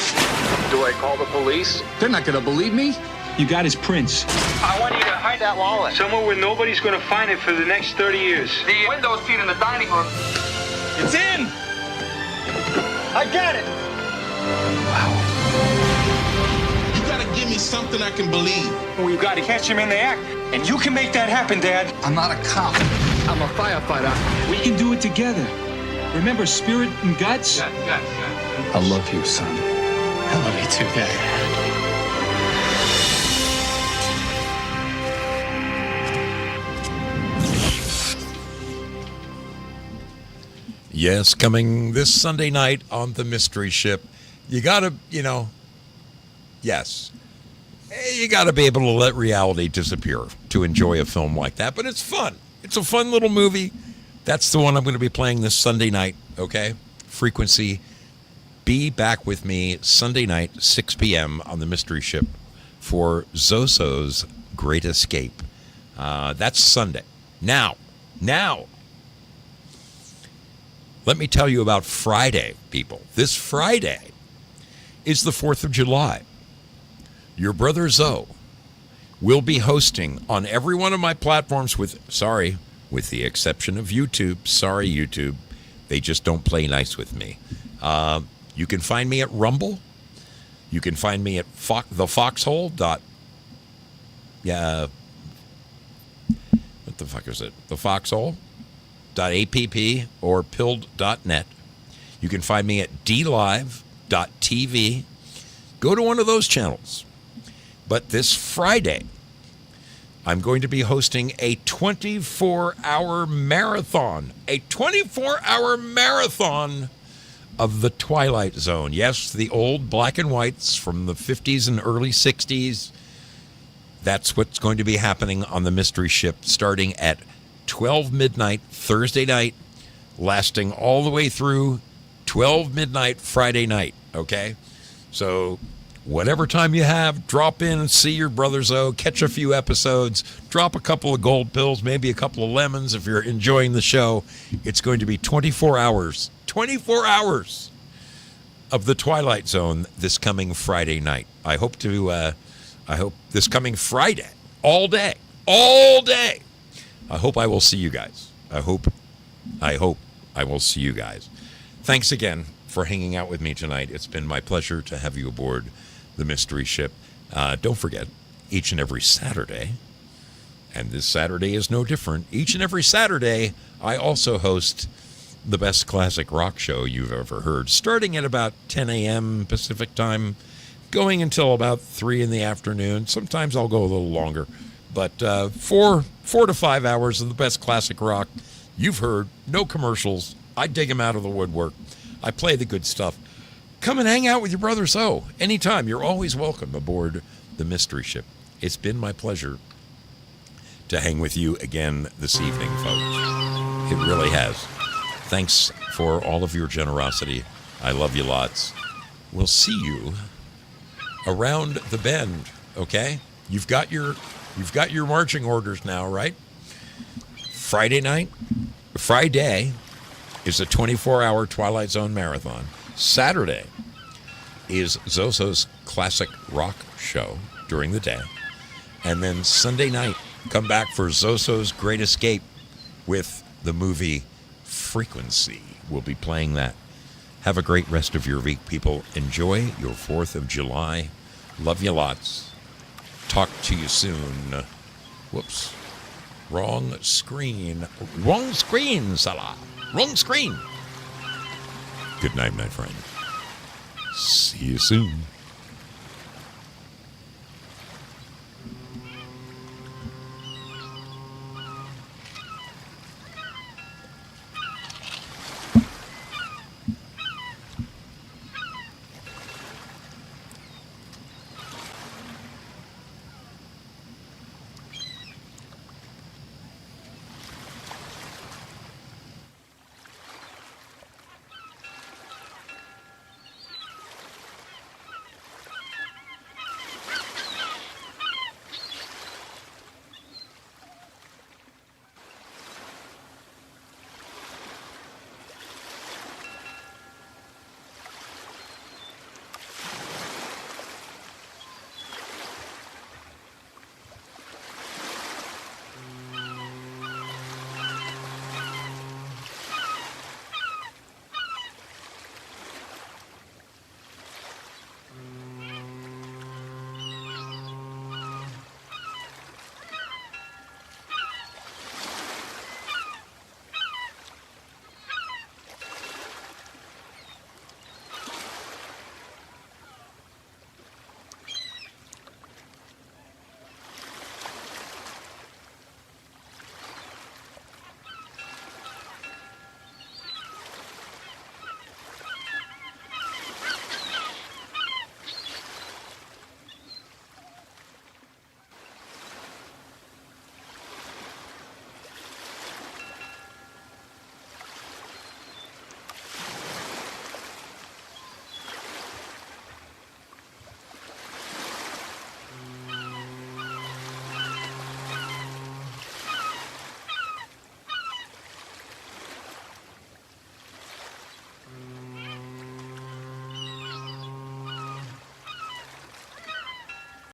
Do I call the police? They're not gonna believe me. You got his prints. I want you to hide that wallet. Somewhere where nobody's gonna find it for the next 30 years. The window seat in the dining room. It's in! I got it! You gotta give me something I can believe. We've got to catch him in the act. And you can make that happen, Dad. I'm not a cop. I'm a firefighter. We can do it together. Remember spirit and guts? I love you, son. I love you too, Dad. Yes, coming this Sunday night on the Mystery Ship. You gotta, yes. You gotta be able to let reality disappear to enjoy a film like that. But it's fun. It's a fun little movie. That's the one I'm going to be playing this Sunday night, okay? Frequency. Be back with me Sunday night, 6 p.m. on the Mystery Ship for Zoso's Great Escape. That's Sunday. Now, let me tell you about Friday, people. This Friday is the 4th of July. your brother Zoe will be hosting on every one of my platforms with the exception of YouTube. Sorry, YouTube. They just don't play nice with me. You can find me at Rumble. You can find me at the Foxhole. What the fuck is it? The Foxhole.app or pilled.net. You can find me at dlive.tv. Go to one of those channels. But this Friday, I'm going to be hosting a 24-hour marathon. A 24-hour marathon of the Twilight Zone. Yes, the old black and whites from the 50s and early 60s. That's what's going to be happening on the Mystery Ship starting at 12 midnight Thursday night, lasting all the way through 12 midnight Friday night, okay? So whatever time you have, drop in and see your brother Zoe, catch a few episodes, drop a couple of gold pills, maybe a couple of lemons if you're enjoying the show. It's going to be 24 hours of the Twilight Zone this coming Friday night. I hope this coming Friday, all day. I hope I will see you guys. I hope I will see you guys. Thanks again for hanging out with me tonight. It's been my pleasure to have you aboard the Mystery Ship. Don't forget, each and every Saturday, and this Saturday is no different, each and every Saturday, I also host the best classic rock show you've ever heard, starting at about 10 a.m. Pacific time, going until about 3 in the afternoon. Sometimes I'll go a little longer, but 4 to 5 hours of the best classic rock you've heard. No commercials. I dig them out of the woodwork. I play the good stuff. Come and hang out with your brother Zoe anytime. You're always welcome aboard the Mystery Ship. It's been my pleasure to hang with you again this evening, folks. It really has. Thanks for all of your generosity. I love you lots. We'll see you around the bend, okay? You've got your marching orders now, right? Friday is a 24-hour Twilight Zone marathon. Saturday is Zoso's classic rock show during the day. And then Sunday night, come back for Zoso's Great Escape with the movie Frequency. We'll be playing that. Have a great rest of your week, people. Enjoy your 4th of July. Love you lots. Talk to you soon. Whoops. Wrong screen. Wrong screen, Salah. Wrong screen. Good night, my friend. See you soon.